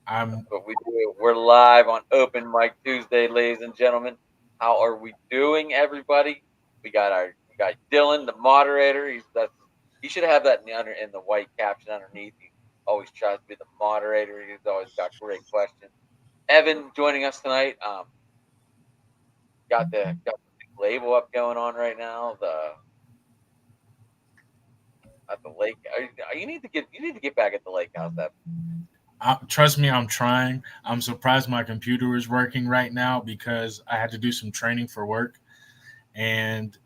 I'm But we do. We're live on Open Mic Tuesday, ladies and gentlemen. How are we doing, everybody? We got Dylan, the moderator. He should have that in the white caption underneath. He always tries to be the moderator. He's always got great questions. Evan joining us tonight. Got the big label up going on right now. The at the lake. You need to get back at the lake house. That trust me, I'm trying. I'm surprised my computer is working right now because I had to do some training for work, and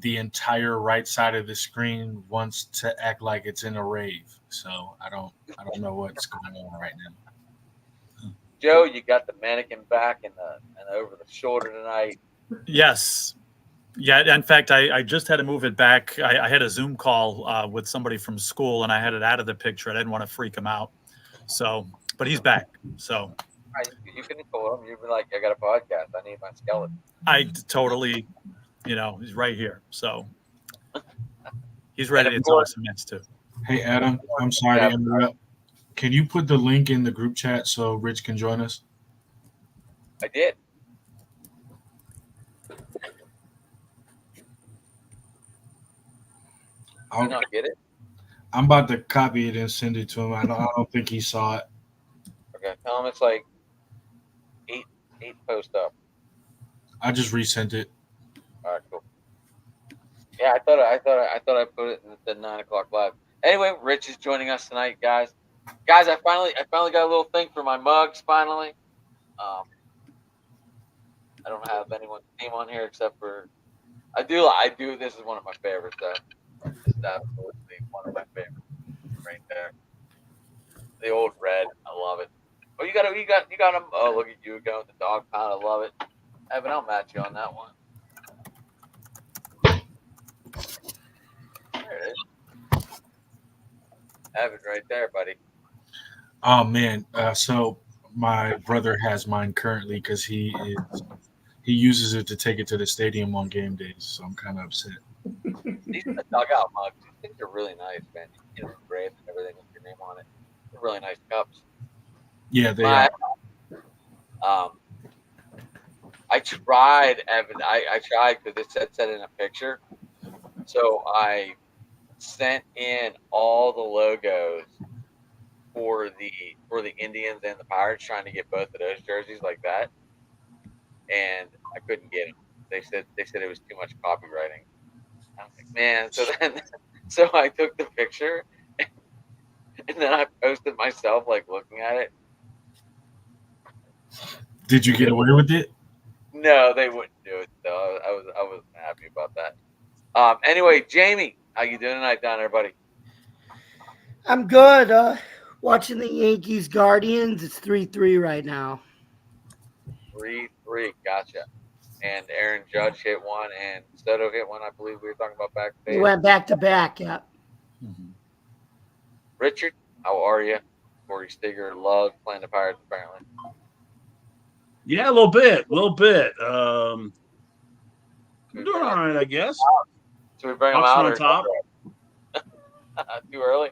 the entire right side of the screen wants to act like it's in a rave. So I don't know what's going on right now. Joe, you got the mannequin back and over the shoulder tonight. Yes. Yeah. In fact, I just had to move it back. I had a Zoom call with somebody from school, and I had it out of the picture. I didn't want to freak him out. So, but he's back. So You can call him. You'd be like, I got a podcast. I need my skeleton. I totally, he's right here. So he's And ready of to talk course, some Mets too. Hey Adam, I'm we sorry to have interrupt. Can you put the link in the group chat so Rich can join us? I did. Did you I'll, not get it? I'm about to copy it and send it to him. I don't think he saw it. Okay, tell him it's like eight eight post up. I just resent it. All right, cool. Yeah, I put it in the 9 o'clock live. Anyway, Rich is joining us tonight, guys. Guys, I finally got a little thing for my mugs. Finally, um, I don't have anyone's name on here except for I do. This is one of my favorites. This is absolutely one of my favorites right there. The old red. I love it. Oh, you got him. Oh, look at you going with the dog pound. I love it. Evan, I'll match you on that one. There it is. Evan, right there, buddy. Oh man, so my brother has mine currently because he uses it to take it to the stadium on game days. So I'm kind of upset. These are the dugout mugs. These things are really nice, man. You can get them engraved and everything with your name on it. They're really nice cups. Yeah, they are. My, um, I tried, Evan. I tried because it said in a picture. So I sent in all the logos for the Indians and the Pirates, trying to get both of those jerseys like that, and I couldn't get them. They said it was too much copywriting. I was like, man. So then, so I took the picture and then I posted myself like looking at it. Did you get away with it? No, they wouldn't do it though. I wasn't happy about that. Anyway, Jamie, how you doing tonight down there, buddy? I'm good. Watching the Yankees Guardians. It's 3-3 right now. 3-3, gotcha. And Aaron Judge hit one, and Soto hit one. I believe we were talking about We backstage. went back to back. Yeah. Mhm. Richard, how are you? Corey Steger loves playing the Pirates apparently. Yeah, a little bit, a little bit. Should Doing all right, I guess. we bring them Bucks out are on or top. too early?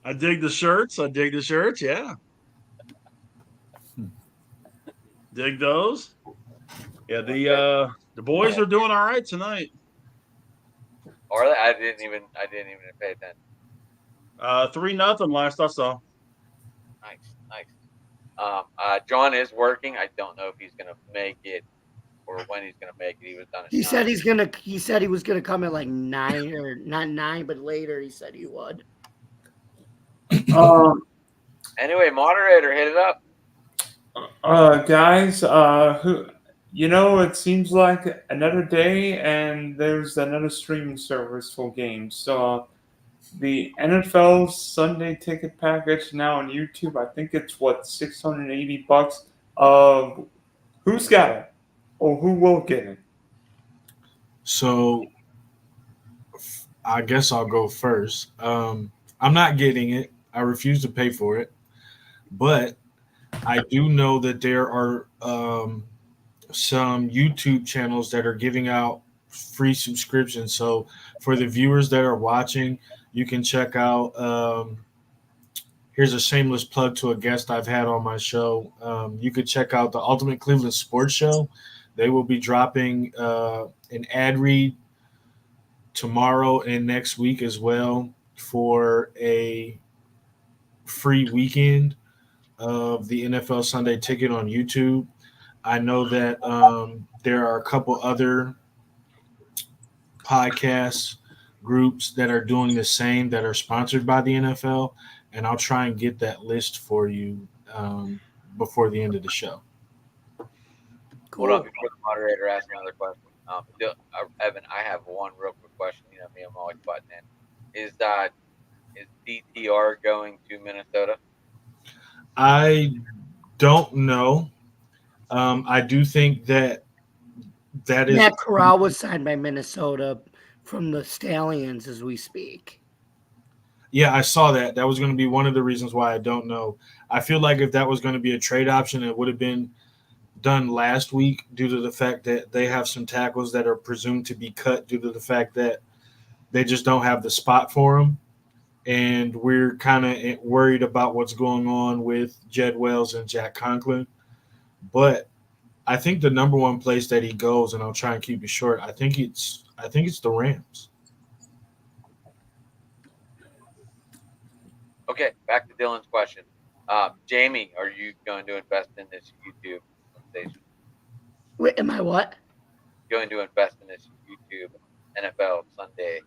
I dig the shirts. I dig the shirts. Yeah, dig those. Yeah, the boys are doing all right tonight. Are they? I didn't even pay attention. 3-0 last I saw. Nice, nice. John is working. I don't know if he's gonna make it or when he's gonna make it. He was done at He said 9. he's gonna. He said he was gonna come at like 9 or not 9, but later he said he would. Um, Anyway, moderator, hit it up. guys, it seems like another day and there's another streaming service for games. So the NFL Sunday ticket package now on YouTube, I think it's what, $680. Who's got it? Or who will get it? So I guess I'll go first. I'm not getting it. I refuse to pay for it, but I do know that there are some YouTube channels that are giving out free subscriptions. So for the viewers that are watching, you can check out here's a shameless plug to a guest I've had on my show. You could check out the Ultimate Cleveland Sports Show. They will be dropping an ad read tomorrow and next week as well for a free weekend of the NFL Sunday Ticket on YouTube. I know that there are a couple other podcasts groups that are doing the same that are sponsored by the NFL, and I'll try and get that list for you before the end of the show. Hold on, before the moderator asks another question. Evan, I have one real quick question. You know me, I'm always butting in. Is DTR going to Minnesota? I don't know. I do think that is. Matt Corral was signed by Minnesota from the Stallions as we speak. Yeah, I saw that. That was going to be one of the reasons why I don't know. I feel like if that was going to be a trade option, it would have been done last week due to the fact that they have some tackles that are presumed to be cut due to the fact that they just don't have the spot for them. And we're kind of worried about what's going on with Jed Wells and Jack Conklin. But I think the number one place that he goes, and I'll try and keep it short, I think it's the Rams. Okay, back to Dylan's question. Jamie, are you going to invest in this YouTube station? Wait, am I what? Going to invest in this YouTube NFL Sunday?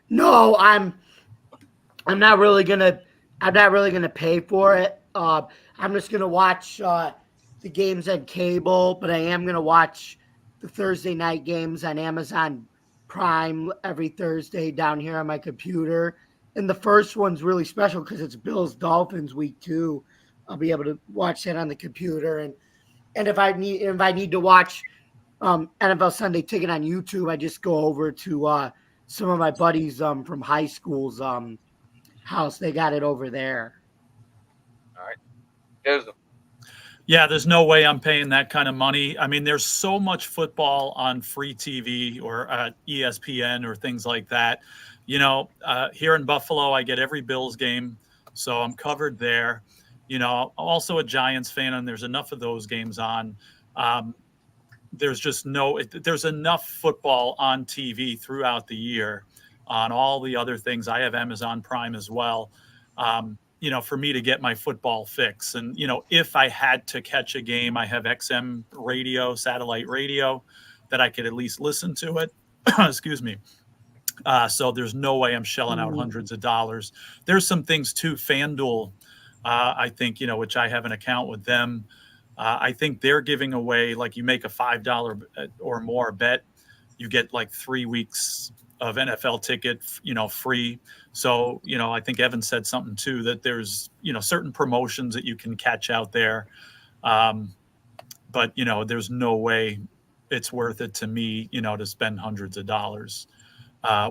No, I'm not really gonna pay for it. I'm just gonna watch the games on cable, but I am gonna watch the Thursday night games on Amazon Prime every Thursday down here on my computer. And the first one's really special because it's Bills Dolphins week 2. I'll be able to watch that on the computer, and if I need to watch NFL Sunday Ticket on YouTube, I just go over to some of my buddies from high school's house. They got it over there. All right, Joseph. Yeah, there's no way I'm paying that kind of money. I mean, there's so much football on free TV or ESPN or things like that. You know, here in Buffalo, I get every Bills game, so I'm covered there. You know, I'm also a Giants fan, and there's enough of those games on. There's enough football on TV throughout the year on all the other things. I have Amazon Prime as well. You know, for me to get my football fix. And, you know, if I had to catch a game, I have XM radio, satellite radio, that I could at least listen to it. Excuse me. So there's no way I'm shelling out hundreds of dollars. There's some things too. FanDuel, I think, you know, which I have an account with them. I think they're giving away, like, you make a $5 or more bet, you get like 3 weeks of NFL ticket, you know, free. So, you know, I think Evan said something too, that there's, you know, certain promotions that you can catch out there. But, you know, there's no way it's worth it to me, you know, to spend hundreds of dollars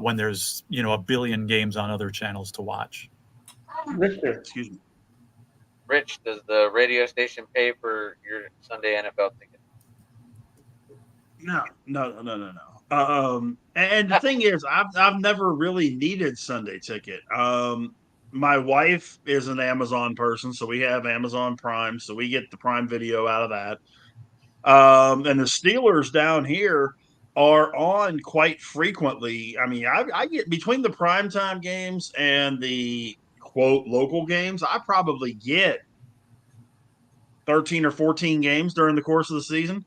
when there's, you know, a billion games on other channels to watch. Richard. Excuse me. Rich, does the radio station pay for your Sunday NFL ticket? No. And the thing is, I've never really needed Sunday Ticket. My wife is an Amazon person, so we have Amazon Prime, so we get the Prime Video out of that. And the Steelers down here are on quite frequently. I mean, I get between the primetime games and the quote local games, I probably get 13 or 14 games during the course of the season.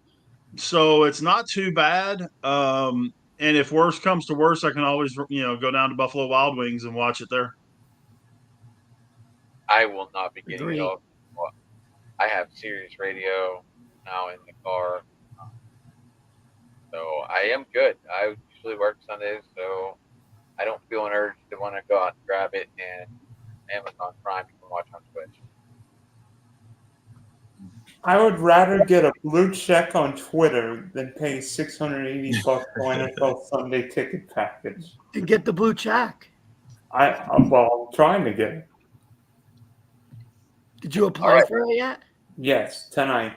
So it's not too bad. And if worse comes to worse, I can always, you know, go down to Buffalo Wild Wings and watch it there. I will not be getting Agreed. it all. Well, I have Sirius Radio now in the car. So I am good. I usually work Sundays, so I don't feel an urge to want to go out and grab it. And Amazon Prime, you can watch on Twitch. I would rather get a blue check on Twitter than pay $680 for NFL Sunday Ticket package. To get the blue check. I'm trying to get it. Did you apply Alright. for it yet? Yes, tonight.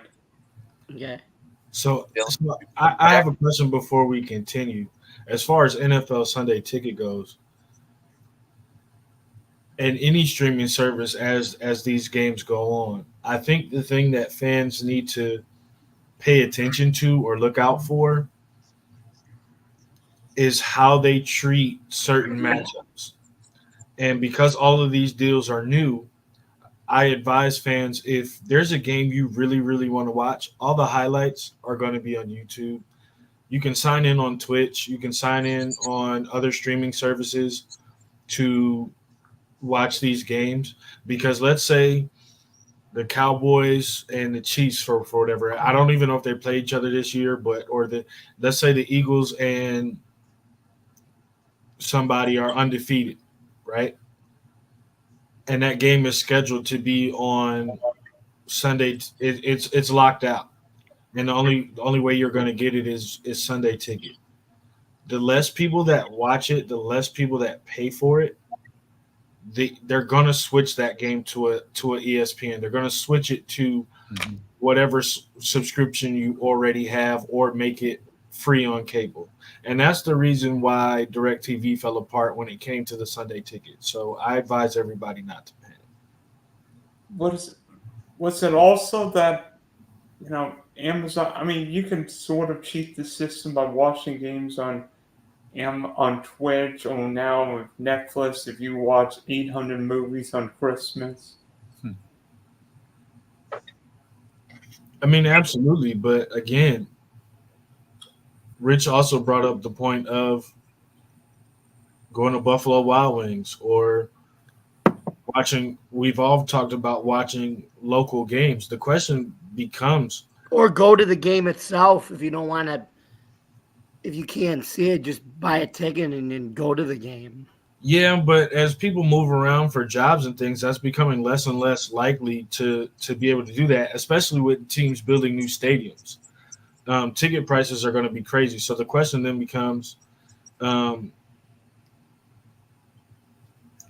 Okay. So I have a question before we continue. As far as NFL Sunday Ticket goes, and any streaming service as these games go on. I think the thing that fans need to pay attention to or look out for is how they treat certain matchups. And because all of these deals are new, I advise fans, if there's a game you really, really want to watch, all the highlights are going to be on YouTube. You can sign in on Twitch. You can sign in on other streaming services to watch these games. Because let's say the Cowboys and the Chiefs, for whatever, I don't even know if they play each other this year, but let's say the Eagles and somebody are undefeated, right? And that game is scheduled to be on Sunday. It's locked out, and the only way you're going to get it is Sunday ticket. The less people that watch it, the less people that pay for it, they're going to switch that game to a ESPN. They're going to switch it to whatever subscription you already have, or make it free on cable. And that's the reason why DirecTV fell apart when it came to the Sunday ticket. So I advise everybody not to pay. Was it also that, Amazon, I mean, you can sort of cheat the system by watching games on Twitch, or now with Netflix if you watch 800 movies on Christmas? I mean, absolutely. But again, Rich also brought up the point of going to Buffalo Wild Wings or watching. We've all talked about watching local games. The question becomes, or go to the game itself if you don't want to. If you can't see it, just buy a ticket and then go to the game. yeah, but as people move around for jobs and things, that's becoming less and less likely to be able to do that, especially with teams building new stadiums. Ticket prices are going to be crazy. So the question then becomes, are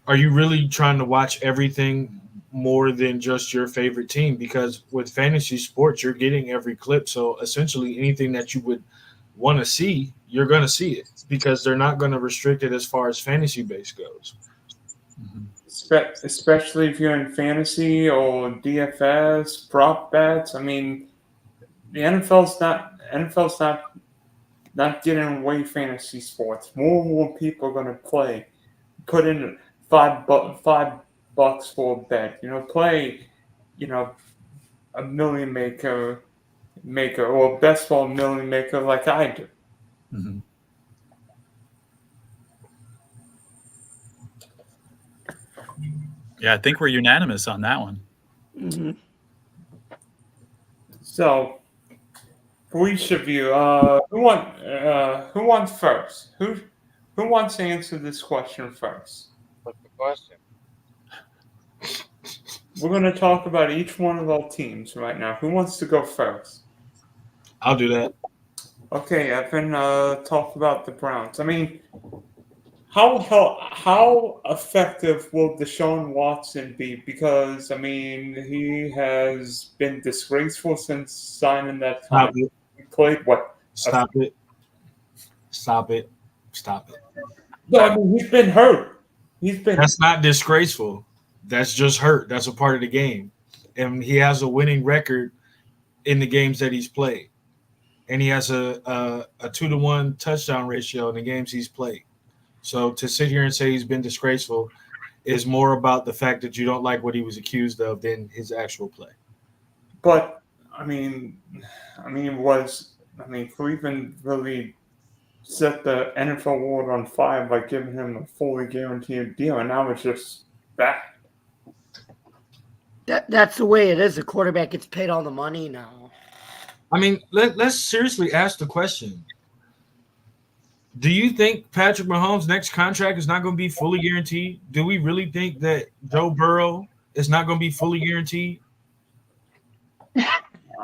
you really trying to watch everything more than just your favorite team? Because with fantasy sports, you're getting every clip. So essentially anything that you would want to see, you're going to see it, because they're not going to restrict it as far as fantasy base goes. Especially if you're in fantasy or DFS, prop bets. I mean, the NFL's not getting away fantasy sports. More and more people are going to put in $5 for a bet. Play, a million maker, or best ball million maker like I do. Mm-hmm. Yeah, I think we're unanimous on that one. Mm-hmm. So, for each of you, who wants first? Who wants to answer this question first? What's the question? We're going to talk about each one of our teams right now. Who wants to go first? I'll do that. Okay, Evan, talk about the Browns. I mean, how effective will Deshaun Watson be? Because, I mean, he has been disgraceful since signing that time. He played what? Stop it. Stop it. Stop it. No, I mean, he's been hurt. That's not disgraceful. That's just hurt. That's a part of the game. And he has a winning record in the games that he's played. And he has a 2-to-1 touchdown ratio in the games he's played. So to sit here and say he's been disgraceful is more about the fact that you don't like what he was accused of than his actual play. But Cleveland really set the NFL world on fire by giving him a fully guaranteed deal, and now it's just bad. That's the way it is. The quarterback gets paid all the money now. I mean, let's seriously ask the question. Do you think Patrick Mahomes' next contract is not going to be fully guaranteed? Do we really think that Joe Burrow is not going to be fully guaranteed?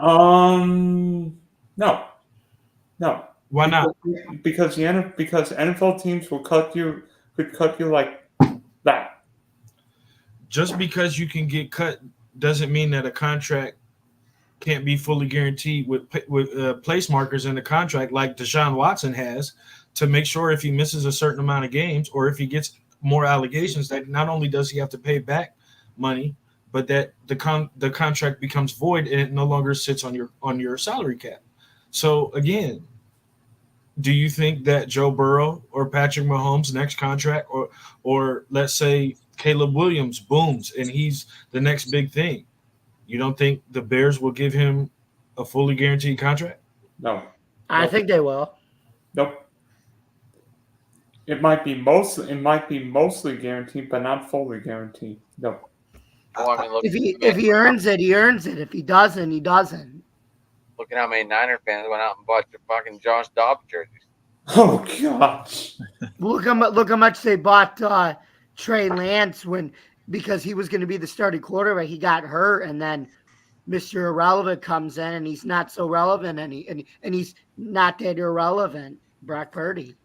No. Why not? Because NFL teams could cut you like that. Just because you can get cut doesn't mean that a contract can't be fully guaranteed with place markers in the contract like Deshaun Watson has, to make sure if he misses a certain amount of games or if he gets more allegations that not only does he have to pay back money, but that the contract becomes void and it no longer sits on your salary cap. So again, do you think that Joe Burrow or Patrick Mahomes' next contract, or let's say Caleb Williams booms and he's the next big thing, you don't think the Bears will give him a fully guaranteed contract? No. I Nope. think they will. Nope. It might be mostly guaranteed, but not fully guaranteed. No. Well, I mean, look, If he earns it, he earns it. If he doesn't, he doesn't. look at how many Niner fans went out and bought your fucking Josh Dobbs jerseys. Oh gosh. Look how much they bought Trey Lance because he was going to be the starting quarterback. He got hurt, and then Mr. Irrelevant comes in, and he's not so relevant, and he's not that irrelevant. Brock Purdy.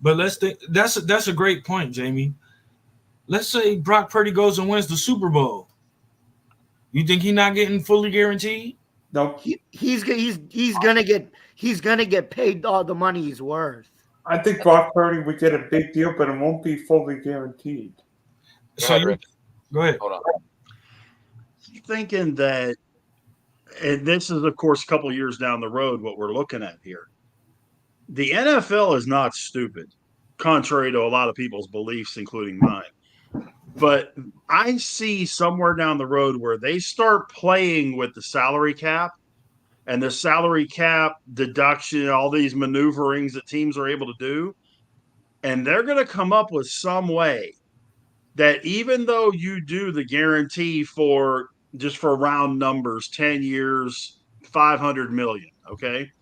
But let's think that's a great point, Jamie. Let's say Brock Purdy goes and wins the Super Bowl. You think he's not getting fully guaranteed? Nope. He's gonna get paid all the money he's worth. I think Brock Purdy would get a big deal, but it won't be fully guaranteed. So go ahead. Hold on. Thinking that, and this is, of course, a couple years down the road, what we're looking at here. The NFL is not stupid, contrary to a lot of people's beliefs, including mine. But I see somewhere down the road where they start playing with the salary cap and the salary cap deduction, all these maneuverings that teams are able to do. And they're going to come up with some way that even though you do the guarantee for just for round numbers, 10 years, 500 million, okay,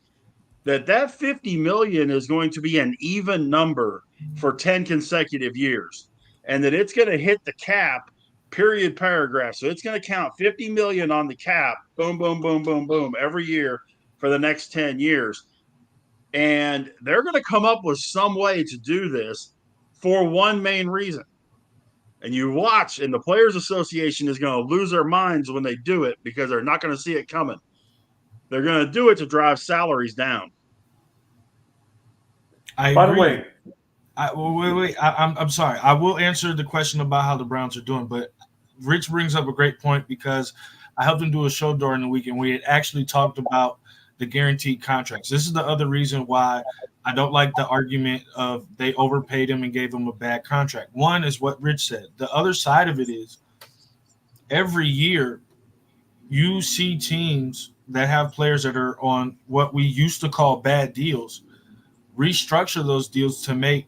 that 50 million is going to be an even number for 10 consecutive years. And that it's going to hit the cap, period, paragraph. So it's going to count 50 million on the cap, boom, boom, boom, boom, boom, every year for the next 10 years. And they're going to come up with some way to do this for one main reason. And you watch, and the Players Association is going to lose their minds when they do it because they're not going to see it coming. They're going to do it to drive salaries down. By the way, Wait. I'm sorry. I will answer the question about how the Browns are doing, but Rich brings up a great point because I helped him do a show during the week, and we had actually talked about the guaranteed contracts. This is the other reason why I don't like the argument of they overpaid him and gave him a bad contract. One is what Rich said. The other side of it is every year you see teams that have players that are on what we used to call bad deals restructure those deals to make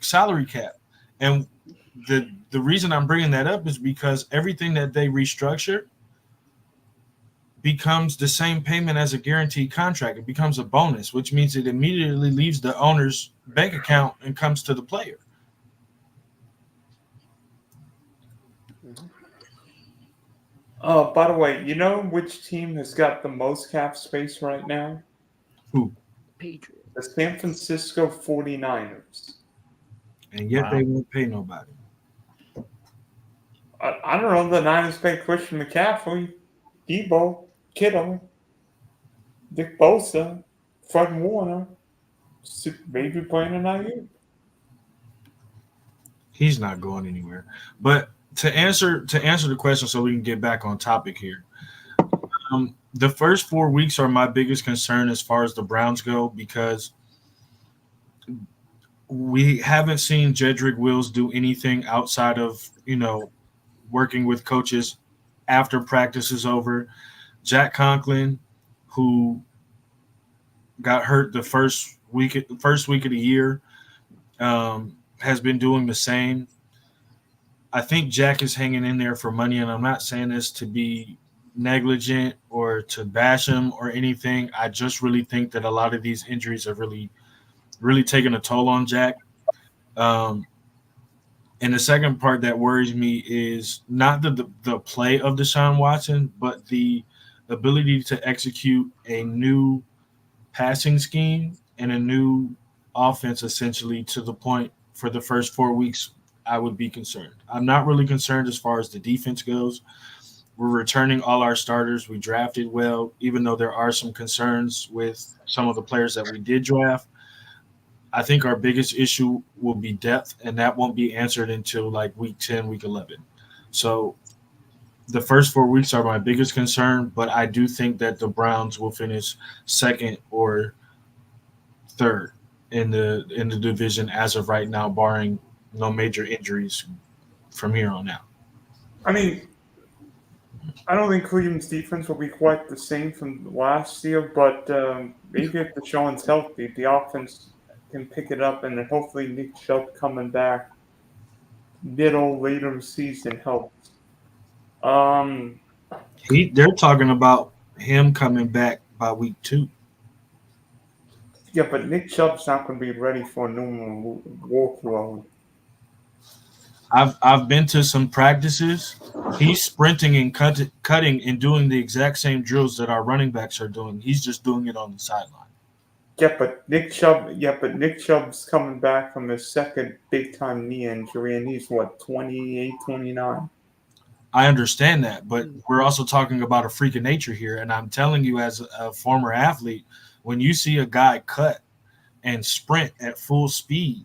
salary cap. And the reason I'm bringing that up is because everything that they restructure becomes the same payment as a guaranteed contract. It becomes a bonus, which means it immediately leaves the owner's bank account and comes to the player. by the way, you know which team has got the most cap space right now? Who? Patriots. The San Francisco 49ers. And yet they won't pay nobody. I don't know. The Niners pay Christian McCaffrey, Debo, Kittle, Nick Bosa, Fred Warner, maybe Brandon Ayuk. He's not going anywhere. But to answer the question so we can get back on topic here. The first 4 weeks are my biggest concern as far as the Browns go because we haven't seen Jedrick Wills do anything outside of, working with coaches after practice is over. Jack Conklin, who got hurt the first week of the year, has been doing the same. I think Jack is hanging in there for money, and I'm not saying this to be negligent or to bash him or anything. I just really think that a lot of these injuries have really, really taken a toll on Jack. And the second part that worries me is not the play of Deshaun Watson, but the ability to execute a new passing scheme and a new offense, essentially, to the point for the first 4 weeks, I would be concerned. I'm not really concerned as far as the defense goes. We're returning all our starters. We drafted well, even though there are some concerns with some of the players that we did draft. I think our biggest issue will be depth, and that won't be answered until like week 10, week 11. So the first 4 weeks are my biggest concern, but I do think that the Browns will finish second or third in the division as of right now, barring no major injuries from here on out. I mean, I don't think Cleveland's defense will be quite the same from last year, but maybe if Deshaun's healthy, the offense can pick it up, and then hopefully Nick Chubb coming back middle, later season helps. They're talking about him coming back by week 2. Yeah, but Nick Chubb's not going to be ready for a normal workload. I've been to some practices. He's sprinting and cutting and doing the exact same drills that our running backs are doing. He's just doing it on the sideline. Yeah, but Nick Chubb's coming back from his second big-time knee injury, and he's, 28, 29? I understand that, but we're also talking about a freak of nature here. And I'm telling you, as a former athlete, when you see a guy cut and sprint at full speed,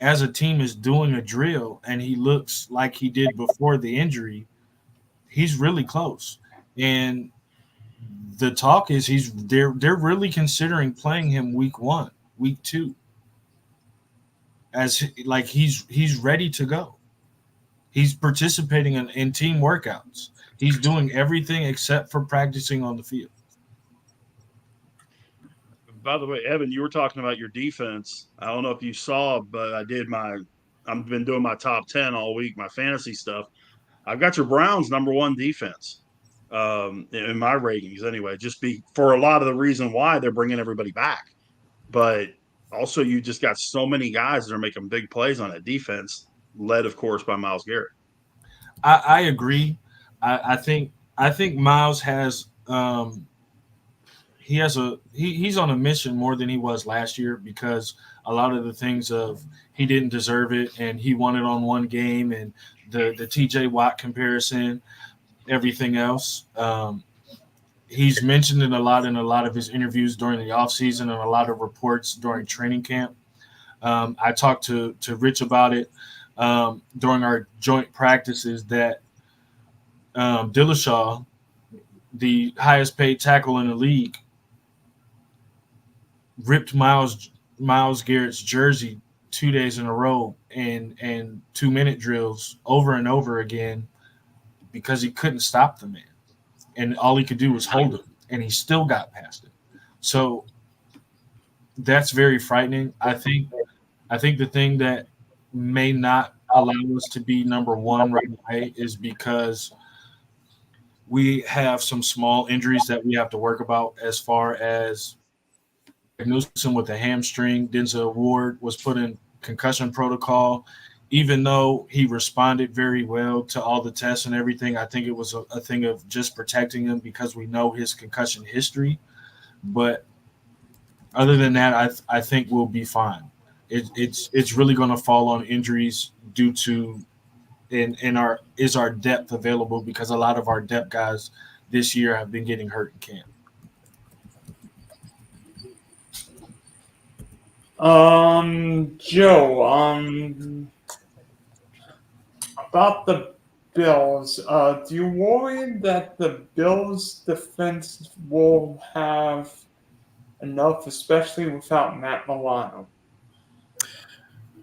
as a team is doing a drill and he looks like he did before the injury, he's really close. And the talk is they're really considering playing him week 1, week 2, as like he's ready to go. He's participating in team workouts. He's doing everything except for practicing on the field. By the way, Evan, you were talking about your defense. I don't know if you saw, but I've been doing my top 10 all week, my fantasy stuff. I've got your Browns #1 defense in my ratings anyway, for a lot of the reason why they're bringing everybody back. But also you just got so many guys that are making big plays on that defense, led, of course, by Myles Garrett. I agree. I think Myles has he's on a mission more than he was last year, because a lot of the things of he didn't deserve it and he won it on one game, and the TJ Watt comparison, everything else. He's mentioned it a lot in a lot of his interviews during the offseason and a lot of reports during training camp. I talked to Rich about it during our joint practices that Dillashaw, the highest paid tackle in the league, ripped Myles Garrett's jersey 2 days in a row and 2-minute drills over and over again because he couldn't stop the man. And all he could do was hold him, and he still got past it. So that's very frightening. I think the thing that may not allow us to be #1 right away is because we have some small injuries that we have to work about, as far as Newsom with a hamstring. Denzel Ward was put in concussion protocol. Even though he responded very well to all the tests and everything, I think it was a thing of just protecting him because we know his concussion history. But other than that, I think we'll be fine. It's really going to fall on injuries due to is our depth available, because a lot of our depth guys this year have been getting hurt in camp. Joe, about the Bills, do you worry that the Bills defense will have enough, especially without Matt Milano?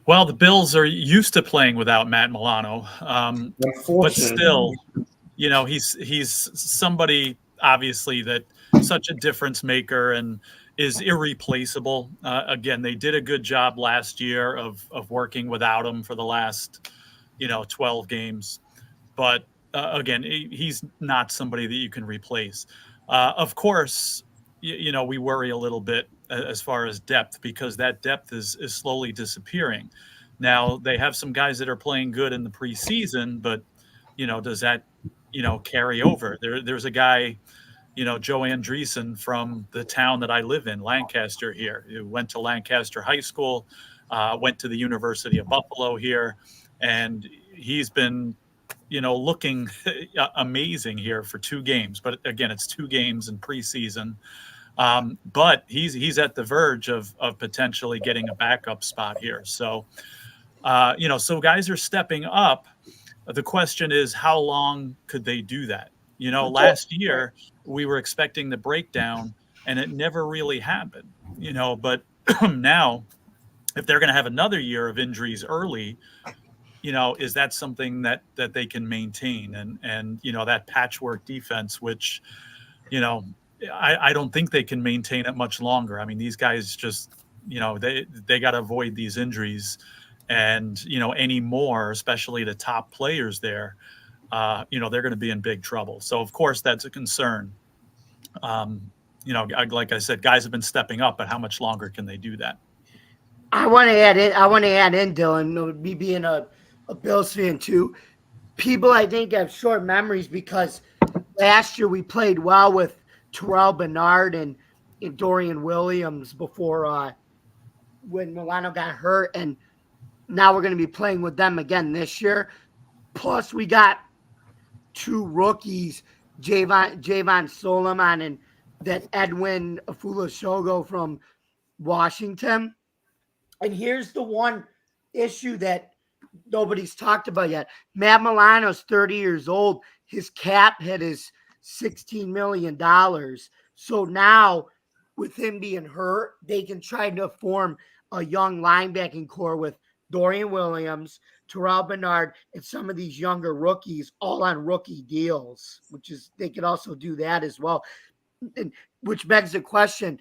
Well, the Bills are used to playing without Matt Milano, but still, he's somebody obviously that such a difference maker and is irreplaceable. Again, they did a good job last year of working without him for the last 12 games, but again, he's not somebody that you can replace. Of course, we worry a little bit as far as depth, because that depth is slowly disappearing. Now they have some guys that are playing good in the preseason, but does that carry over? There's a guy, Joe Andreessen from the town that I live in, Lancaster here, who went to Lancaster High School, went to the University of Buffalo here, and he's been looking amazing here for 2 games. But again, it's 2 games in preseason. But he's at the verge of potentially getting a backup spot here. So, so guys are stepping up. The question is, how long could they do that? Last year we were expecting the breakdown, and it never really happened. But now, if they're going to have another year of injuries early, is that something that they can maintain? And that patchwork defense, which, I don't think they can maintain it much longer. I mean, these guys just, they got to avoid these injuries, and any more, especially the top players there, they're going to be in big trouble. So of course that's a concern. Like I said, guys have been stepping up, but how much longer can they do that? I want to add in, Dylan, me being a Bills fan too. People, I think, have short memories because last year we played well with Terrell Bernard and Dorian Williams before when Milano got hurt, and now we're going to be playing with them again this year. Plus, we got two rookies, Javon Solomon and that Edwin Afulashogo from Washington. And here's the one issue that nobody's talked about yet. Matt Milano's 30 years old. His cap hit is $16 million. So now, with him being hurt, they can try to form a young linebacking core with Dorian Williams, Terrell Bernard, and some of these younger rookies all on rookie deals, which is they could also do that as well. And, which begs the question,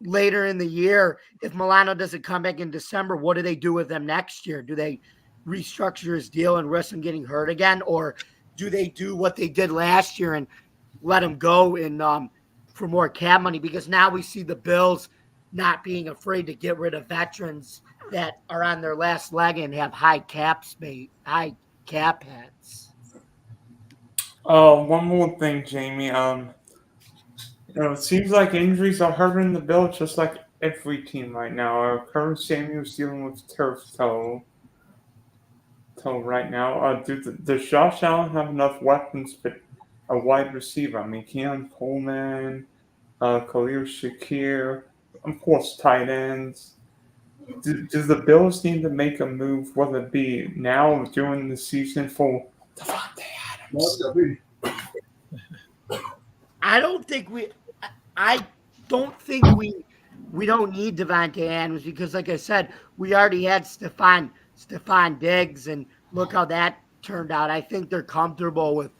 later in the year, if Milano doesn't come back in December, what do they do with him next year? Do they restructure his deal and risk him getting hurt again? Or do they do what they did last year and let him go for more cap money? Because now we see the Bills not being afraid to get rid of veterans that are on their last leg and have high cap hits. One more thing, Jamie. It seems like injuries are hurting the Bills just like every team right now. Curtis Samuel's dealing with turf toe right now. Does Josh Allen have enough weapons for a wide receiver? I mean, Keon Coleman, Khalil Shakir, of course, tight ends. Does the Bills need to make a move, whether it be now or during the season, for Davante Adams? I don't think we don't need Davante Adams because, like I said, we already had Stephon Diggs, and look how that turned out. I think they're comfortable with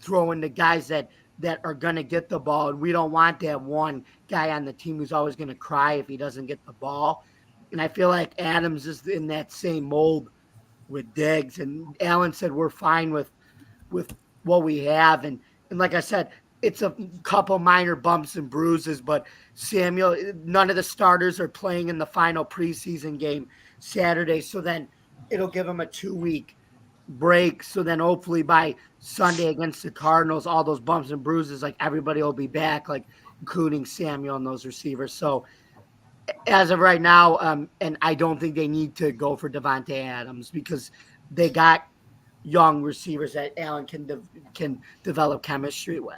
throwing the guys that are going to get the ball, and we don't want that one guy on the team who's always going to cry if he doesn't get the ball. And I feel like Adams is in that same mold with Diggs. And Allen said we're fine with what we have. And like I said, it's a couple minor bumps and bruises, but Samuel, none of the starters are playing in the final preseason game Saturday. So then it'll give him a 2-week break. So then hopefully by Sunday against the Cardinals, all those bumps and bruises, like everybody will be back, like including Samuel and those receivers. So as of right now, and I don't think they need to go for Davante Adams because they got young receivers that Allen can develop chemistry with.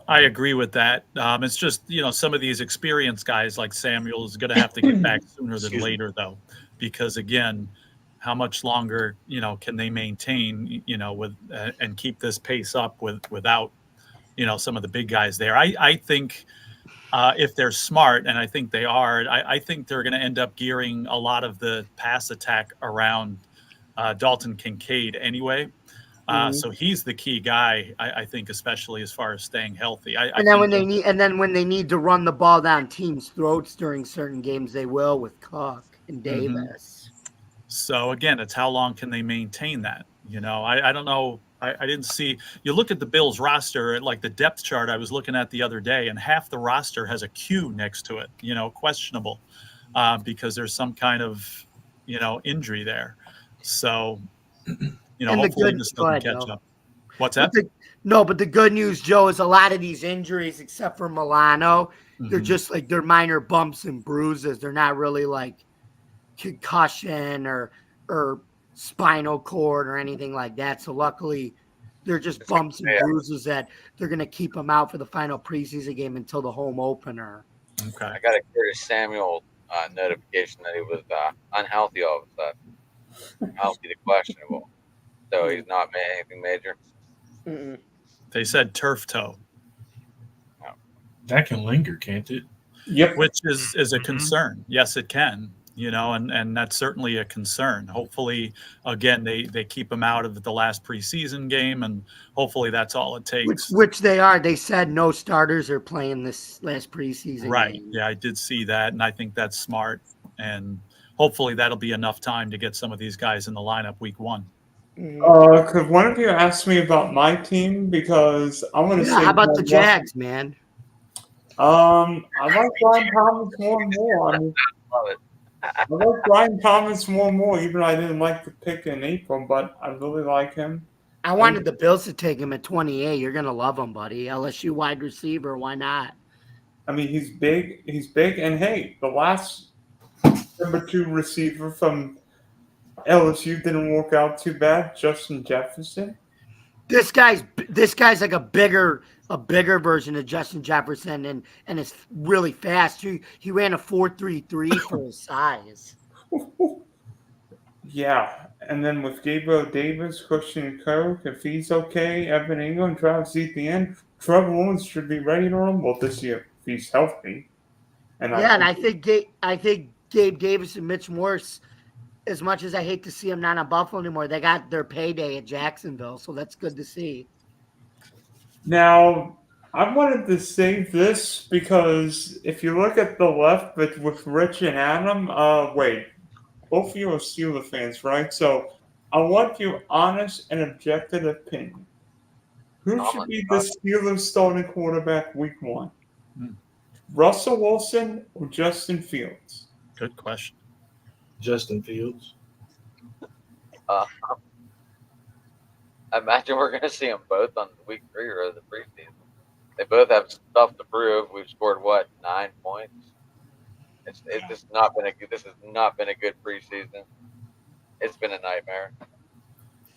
I agree with that. It's just, some of these experienced guys like Samuel is going to have to get back sooner than later, though, because again, how much longer, can they maintain, with and keep this pace up without, some of the big guys there. I think if they're smart, and I think they are, I think they're going to end up gearing a lot of the pass attack around Dalton Kincaid anyway. So he's the key guy, I think, especially as far as staying healthy. And then when they need to run the ball down teams' throats during certain games, they will with Cook and Davis. So again, it's how long can they maintain that? I don't know. I didn't see. You look at the Bills roster, like the depth chart I was looking at the other day, and half the roster has a Q next to it. Questionable, because there's some kind of injury there. So. Hopefully this doesn't catch up. What's that? But the good news, Joe, is a lot of these injuries, except for Milano, they're just like they're minor bumps and bruises. They're not really like concussion or spinal cord or anything like that. So luckily, they're just It's bumps and yeah. bruises that they're going to keep him out for the final preseason game until the home opener. Okay. I got a Curtis Samuel notification that he was unhealthy all of a sudden. Healthy to questionable. So he's not made anything major. Mm-mm. They said turf toe, That can linger, can't it? Yep. which is a Mhm. concern. Yes, it can. And that's certainly a concern. Hopefully, again, they keep him out of the last preseason game, and hopefully that's all it takes. Which they are. They said no starters are playing this last preseason Right. game. Yeah, I did see that, and I think that's smart. And hopefully that'll be enough time to get some of these guys in the lineup week 1. Mhm. Could one of you ask me about my team? Because I want to Yeah, say, how about the Jags, man? I like Brian Thomas more and more. I mean, Love it. I like Brian Thomas more and more, even though I didn't like the pick in April, but I really like him. I wanted the Bills to take him at 28. You're going to love him, buddy. LSU wide receiver. Why not? I mean, he's big, and hey, the last number 2 receiver from LSU didn't work out too bad, Justin Jefferson. This guy's like a bigger version of Justin Jefferson and is really fast. He ran a 4.33 for his size. Yeah, and then with Gabriel Davis, Christian Kirk, if he's okay, Evan Ingram, Travis Etienne, Trevor Lawrence should be ready to rumble this year if he's healthy. And I think Gabe Davis and Mitch Morse, as much as I hate to see them not on Buffalo anymore, they got their payday at Jacksonville, so that's good to see. Now, I wanted to save this because if you look at the left with Rich and Adam, both of you are Steelers fans, right? So I want your honest and objective opinion. Who should be the Steelers starting quarterback week 1? Russell Wilson or Justin Fields? Good question. Justin Fields. I imagine we're going to see them both on week 3 or the preseason. They both have stuff to prove. We've scored 9 points. It's just not been this has not been a good preseason. It's been a nightmare.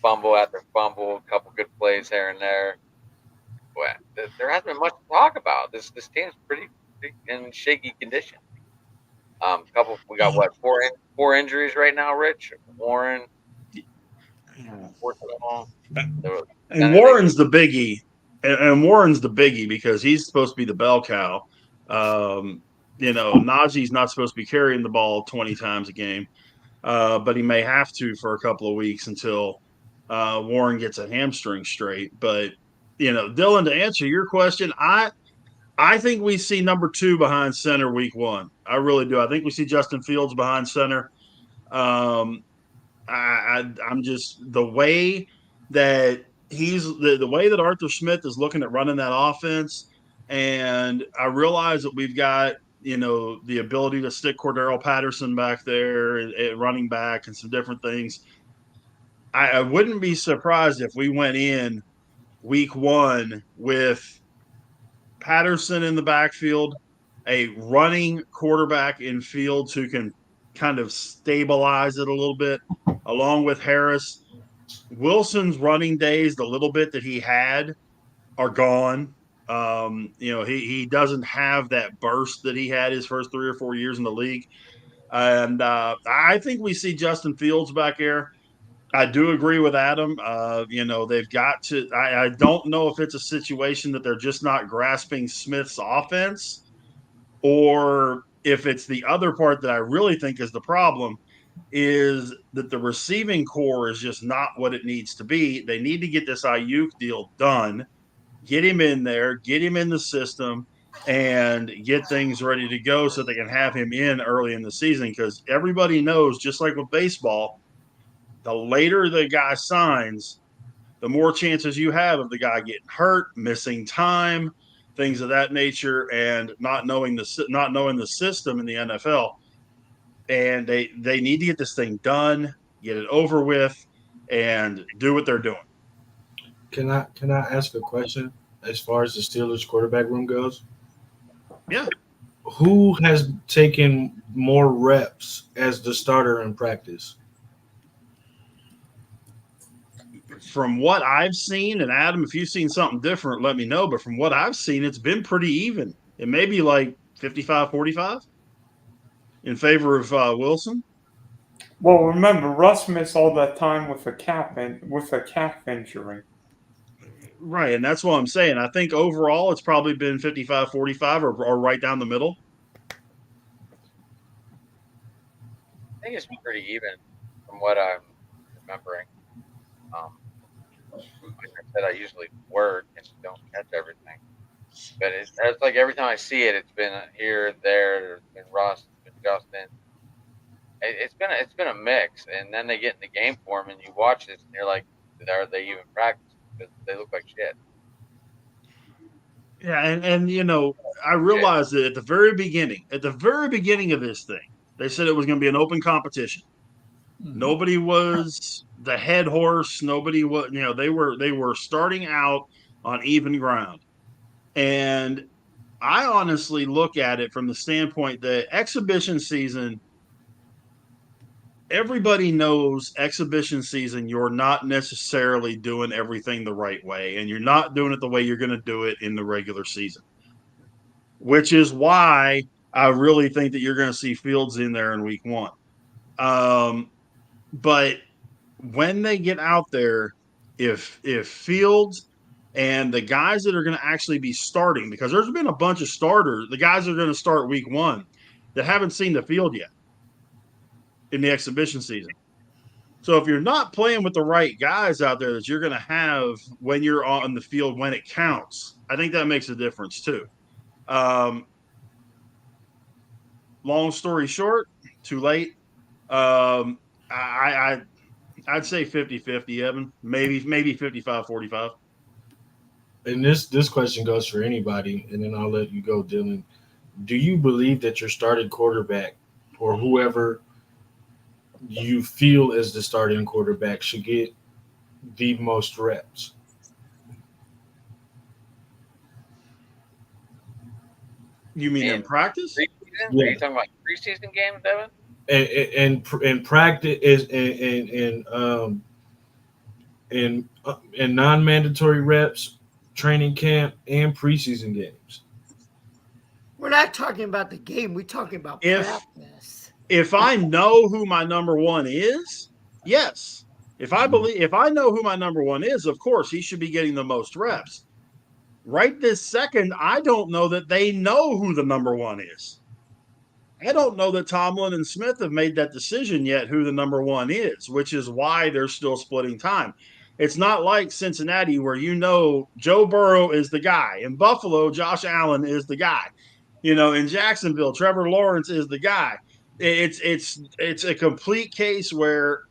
Fumble after fumble, a couple good plays here and there. Well, there hasn't been much to talk about. This team's pretty in shaky condition. We got four injuries right now, Rich. Warren. And Warren's the biggie. And Warren's the biggie because he's supposed to be the bell cow. Najee's not supposed to be carrying the ball 20 times a game, but he may have to for a couple of weeks until Warren gets a hamstring straight. But, Dylan, to answer your question, I think we see number 2 behind center week 1. I really do. I think we see Justin Fields behind center. I'm just the way that the way that Arthur Smith is looking at running that offense, and I realize that we've got the ability to stick Cordero Patterson back there at running back and some different things. I wouldn't be surprised if we went in week 1 with Patterson in the backfield, a running quarterback in Fields who can kind of stabilize it a little bit, along with Harris. Wilson's running days, the little bit that he had, are gone. He doesn't have that burst that he had his first 3 or 4 years in the league. And I think we see Justin Fields back there. I do agree with Adam. They've got to – I don't know if it's a situation that they're just not grasping Smith's offense, or if it's the other part that I really think is the problem, is that the receiving core is just not what it needs to be. They need to get this Ayuk deal done, get him in there, get him in the system, and get things ready to go so they can have him in early in the season, because everybody knows, just like with baseball, the later the guy signs, the more chances you have of the guy getting hurt, missing time, things of that nature, and not knowing the system in the NFL. And they need to get this thing done, get it over with, and do what they're doing. Can I ask a question as far as the Steelers quarterback room goes? Yeah. Who has taken more reps as the starter in practice? from what I've seen, and Adam, if you've seen something different, let me know. But from what I've seen, it's been pretty even. It may be like 55-45 in favor of Wilson. Well, remember, Russ missed all that time with a calf injury. Right, and that's what I'm saying. I think overall it's probably been 55-45 or right down the middle. I think it's pretty even from what I'm remembering. Like I said, I usually work and don't catch everything. But it's like every time I see it, it's been here, there, it's been Russ, it's been Justin. It's been a mix, and then they get in the game form, and you watch this, and you're like, are they even practicing? Because they look like shit. Yeah, and you know, I realized that at the very beginning of this thing, they said it was going to be an open competition. Mm-hmm. Nobody was the head horse. Nobody was, you know, they were starting out on even ground. And I honestly look at it from the standpoint that exhibition season, everybody knows exhibition season, you're not necessarily doing everything the right way, and you're not doing it the way you're going to do it in the regular season, which is why I really think that you're going to see Fields in there in week 1. But when they get out there, if Fields and the guys that are going to actually be starting, because there's been a bunch of starters, the guys that are going to start week 1 that haven't seen the field yet in the exhibition season. So if you're not playing with the right guys out there that you're going to have when you're on the field when it counts, I think that makes a difference too. Long story short, too late. I'd say 50-50, Evan. Maybe 55-45. And this question goes for anybody, and then I'll let you go, Dylan. Do you believe that your starting quarterback or whoever you feel as the starting quarterback should get the most reps? You mean in practice? Preseason? Yeah. Are you talking about preseason games, Devin? And practice is in non-mandatory reps, training camp, and preseason games. We're not talking about the game. We're talking about practice. If I know who my number one is, yes. If I know who my number one is, of course he should be getting the most reps. Right this second, I don't know that they know who the number one is. I don't know that Tomlin and Smith have made that decision yet who the number one is, which is why they're still splitting time. It's not like Cincinnati where you know Joe Burrow is the guy. In Buffalo, Josh Allen is the guy. You know, in Jacksonville, Trevor Lawrence is the guy. It's a complete case where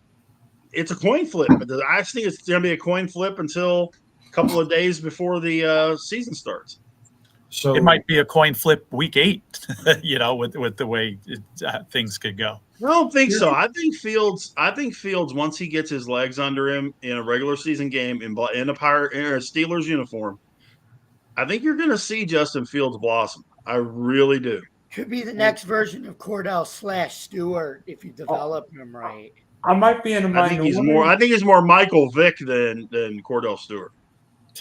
it's a coin flip. I think it's going to be a coin flip until a couple of days before the season starts. So it might be a coin flip week 8, you know, with the way things could go. I don't think so. I think Fields, once he gets his legs under him in a regular season game in a Steelers uniform, I think you're going to see Justin Fields blossom. I really do. Could be the next version of Cordell/Stewart if you develop him right. I might be in a minority. I think he's more Michael Vick than Cordell Stewart.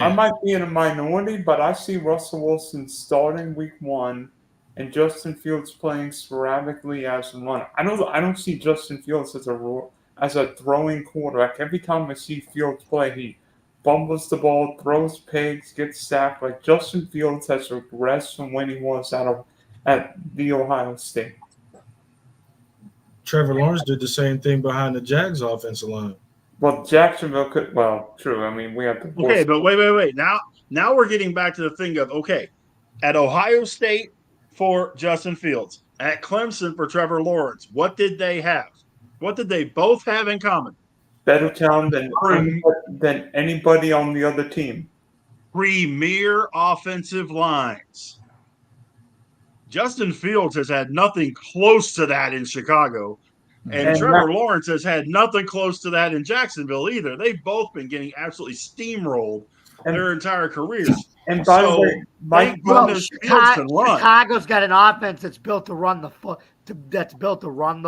I might be in a minority, but I see Russell Wilson starting week 1 and Justin Fields playing sporadically as a runner. I don't see Justin Fields as a throwing quarterback. Every time I see Fields play, he fumbles the ball, throws pigs, gets sacked. Like Justin Fields has regressed from when he was at the Ohio State. Trevor Lawrence did the same thing behind the Jags offensive line. Well, Jacksonville could. Well, true. I mean, we have to. Okay, but wait. Now we're getting back to the thing of at Ohio State for Justin Fields, at Clemson for Trevor Lawrence. What did they have? What did they both have in common? Better talent than anybody on the other team. Premier offensive lines. Justin Fields has had nothing close to that in Chicago. And Trevor Lawrence has had nothing close to that in Jacksonville either. They've both been getting absolutely steamrolled their entire careers. And by the way, Chicago's got an offense that's built to run the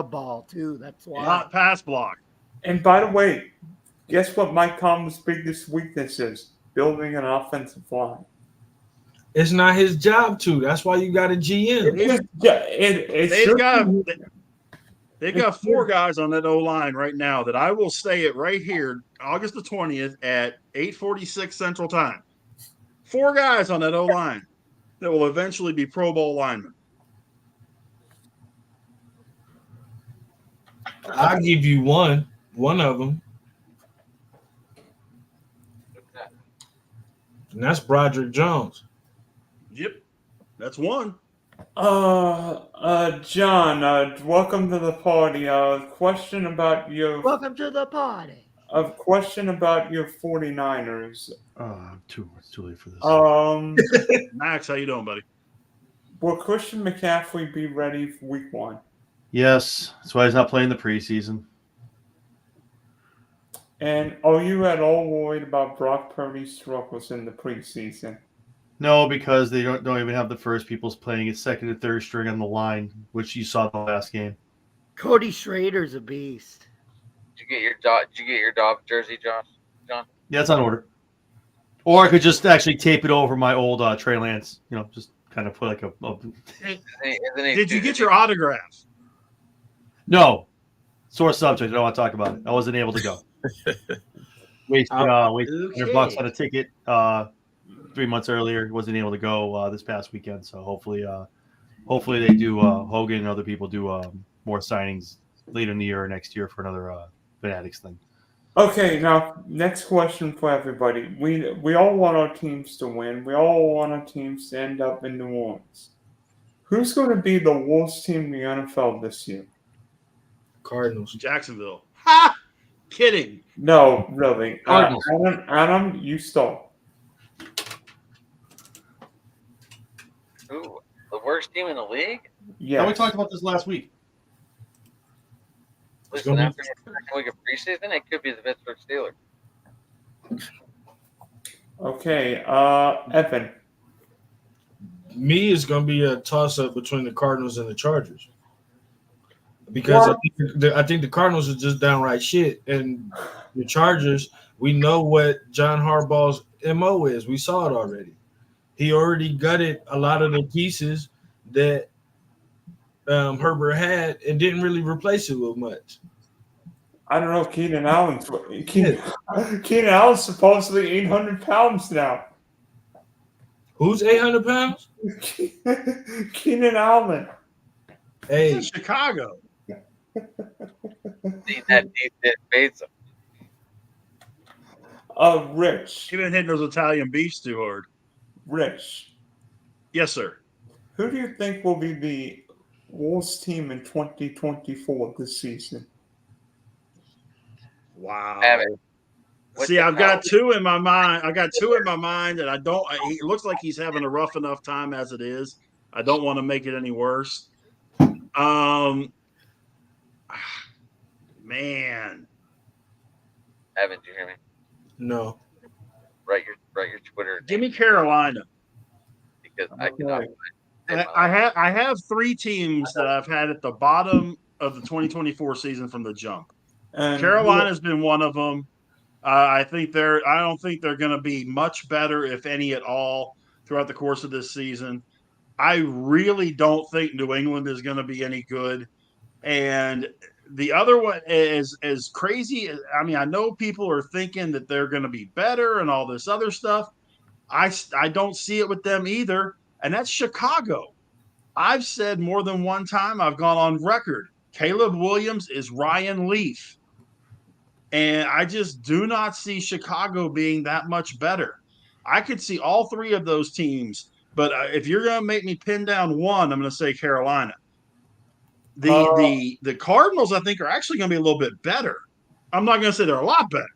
ball too. That's why. Not pass block. And by the way, Guess what Mike Tomlin's biggest weakness is? Building an offensive line. It's not his job to. That's why you got a GM. They've got 4 guys on that O line right now that I will say it right here, August the 20th at 8:46 Central Time. 4 guys on that O line that will eventually be Pro Bowl linemen. I'll give you one of them, and that's Broderick Jones. Yep, that's one. John, welcome to the party. Question about your Welcome to the party. question about your 49ers. It's too late for this. Max, how you doing, buddy? Will Christian McCaffrey be ready for week 1? Yes, that's why he's not playing the preseason. And are you at all worried about Brock Purdy's struggles in the preseason? No, because they don't even have the first people's playing at second and third string on the line, which you saw in the last game. Cody Schrader's a beast. Did you get your dog jersey, John? Yeah, it's on order. Or I could just actually tape it over my old Trey Lance. Just kind of put like a Did you get your autograph? No. Sore subject. I don't want to talk about it. I wasn't able to go. Wasted $100 on a ticket 3 months earlier. Wasn't able to go this past weekend. So hopefully they do. Hogan and other people do more signings later in the year or next year for another Fanatics thing. Okay, now next question for everybody. We all want our teams to win. We all want our teams to end up in New Orleans. Who's going to be the worst team in the NFL this year? Cardinals. Jacksonville. Ha! Kidding. No, really. Cardinals. Adam, you start. Ooh, the worst team in the league? Yeah. We talked about this last week. Listen, after the second week of preseason, it could be the Pittsburgh Steelers. Okay, Evan. Me is going to be a toss-up between the Cardinals and the Chargers. Because I think the Cardinals are just downright shit. And the Chargers, we know what John Harbaugh's MO is. We saw it already. He already gutted a lot of the pieces that Herbert had and didn't really replace it with much. I don't know. Keenan Allen's supposedly 800 pounds now. Who's 800 pounds? Keenan Allen. Hey, It's in Chicago. That deep that fades him. Rich. He been hitting those Italian beefs too hard. Rich. Yes, sir. Who do you think will be the worst team in 2024 this season? Wow. What See, the I've got hell? 2 in my mind. I got 2 in my mind, and I don't. It looks like he's having a rough enough time as it is. I don't want to make it any worse. Man, Evan, do you hear me? no. Write your Twitter give me Carolina. because I cannot. I have 3 teams that I've had at the bottom of the 2024 season from the jump. And Carolina's been one of them. I don't think they're going to be much better, if any at all, throughout the course of this season. I really don't think New England is going to be any good. And the other one is as crazy. I mean, I know people are thinking that they're going to be better and all this other stuff. I don't see it with them either. And that's Chicago. I've said more than one time, I've gone on record, Caleb Williams is Ryan Leaf. And I just do not see Chicago being that much better. I could see all 3 of those teams, but if you're going to make me pin down one, I'm going to say Carolina. The Cardinals, I think, are actually going to be a little bit better. I'm not going to say they're a lot better,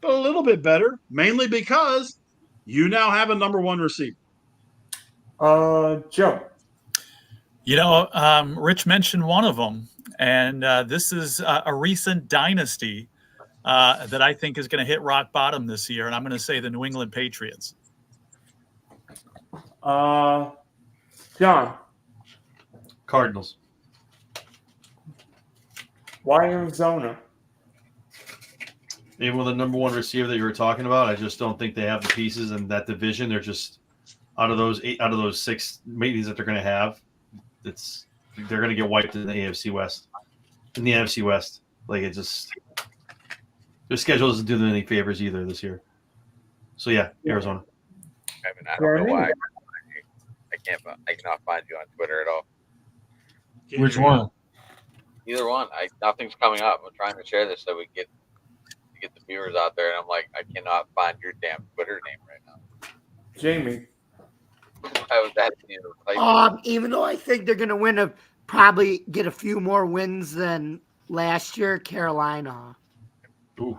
but a little bit better, mainly because you now have a number 1 receiver. Joe. Rich mentioned one of them, and this is a recent dynasty that I think is going to hit rock bottom this year, and I'm going to say the New England Patriots. John. Cardinals. Why Arizona? Even with the number one receiver that you were talking about, I just don't think they have the pieces in that division. They're just out of those 6 meetings that they're going to have. They're going to get wiped in the NFC West. In the NFC West, like it just their schedule doesn't do them any favors either this year. So yeah, Arizona. I mean, I don't know why I cannot find you on Twitter at all. Which one? Either one. Nothing's coming up. I'm trying to share this so we get the viewers out there, and I'm like, I cannot find your damn Twitter name right now. Jamie. I was asking you to type it. Even though I think they're gonna probably get a few more wins than last year, Carolina. Ooh.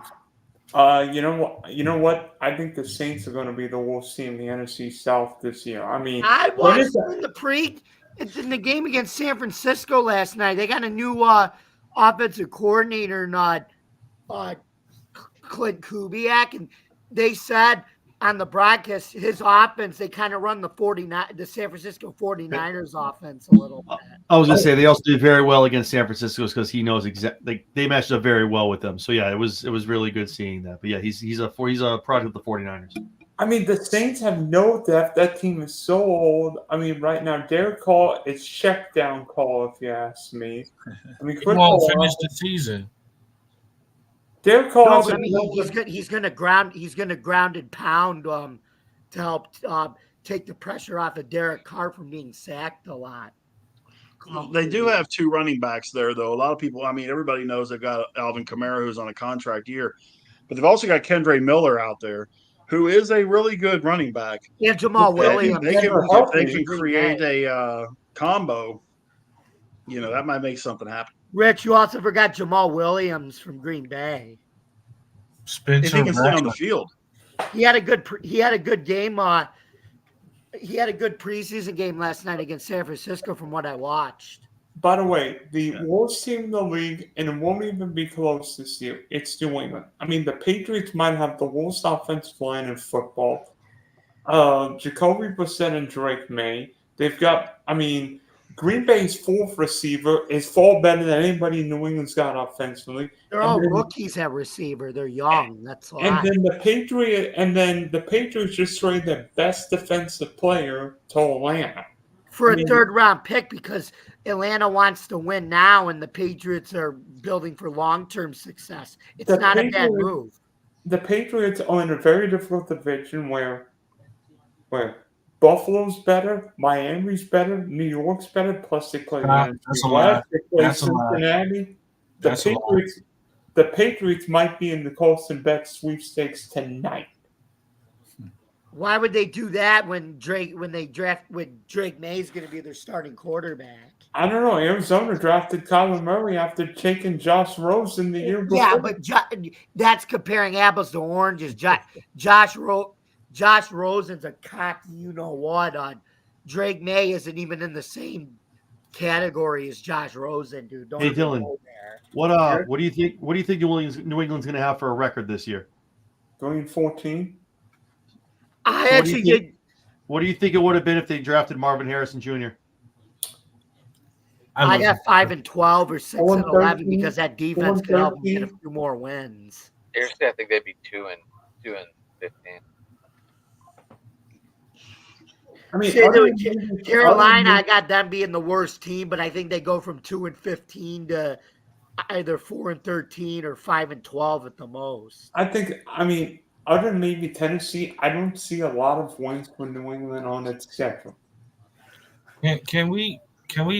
You know what? I think the Saints are going to be the worst team in the NFC South this year. I mean, I watched them in the game against San Francisco last night. They got a new offensive coordinator, Clint Kubiak, and they said on the broadcast his offense, they kind of run the San Francisco 49ers offense a little bit. I was gonna say they also did very well against San Francisco because he knows exactly they matched up very well with them. So yeah, it was really good seeing that. But yeah, he's a product of the 49ers. I mean, the Saints have no depth. That team is so old. I mean, right now, Derek Carr is check down call, if you ask me. I mean, He won't finish the season. Derek Carr. He's gonna ground and pound to help take the pressure off of Derek Carr from being sacked a lot. They do have 2 running backs there, though. A lot of people, I mean, everybody knows they've got Alvin Kamara, who's on a contract year, but they've also got Kendre Miller out there, who is a really good running back. Yeah, Jamal Williams. If they can create a combo, that might make something happen. Rich, you also forgot Jamal Williams from Green Bay. If he can stay on the field, he had a good game. He had a good preseason game last night against San Francisco, from what I watched. By the way, the worst team in the league, and it won't even be close this year, it's New England. I mean, the Patriots might have the worst offensive line in football. Jacoby Brissett and Drake May. They've got, Green Bay's 4th receiver is far better than anybody New England's got offensively. They're all rookies at receiver. They're young. That's all. And then the Patriots just traded their best defensive player to Atlanta for a 3rd round pick because Atlanta wants to win now, and the Patriots are building for long-term success. It's not a bad move. The Patriots are in a very difficult division where Buffalo's better, Miami's better, New York's better, plus they play Cincinnati. The Patriots might be in the Carson Beck sweepstakes tonight. Why would they do that when Drake May is going to be their starting quarterback? I don't know. Arizona drafted Kyler Murray after taking Josh Rosen the year before. Yeah, but that's comparing apples to oranges. Josh Rosen's a cocky, on Drake May isn't even in the same category as Josh Rosen, dude. Hey Dylan, what do you think? What do you think New England's going to have for a record this year? 3-14. What do you think it would have been if they drafted Marvin Harrison Jr.? I got 5-12 or 6-11 because that defense could help them get a few more wins. Seriously, I think they'd be 2-15. Carolina, I got them being the worst team, but I think they go from 2-15 to either 4-13 or 5-12 at the most. Other than maybe Tennessee, I don't see a lot of wins for New England on its schedule. Can we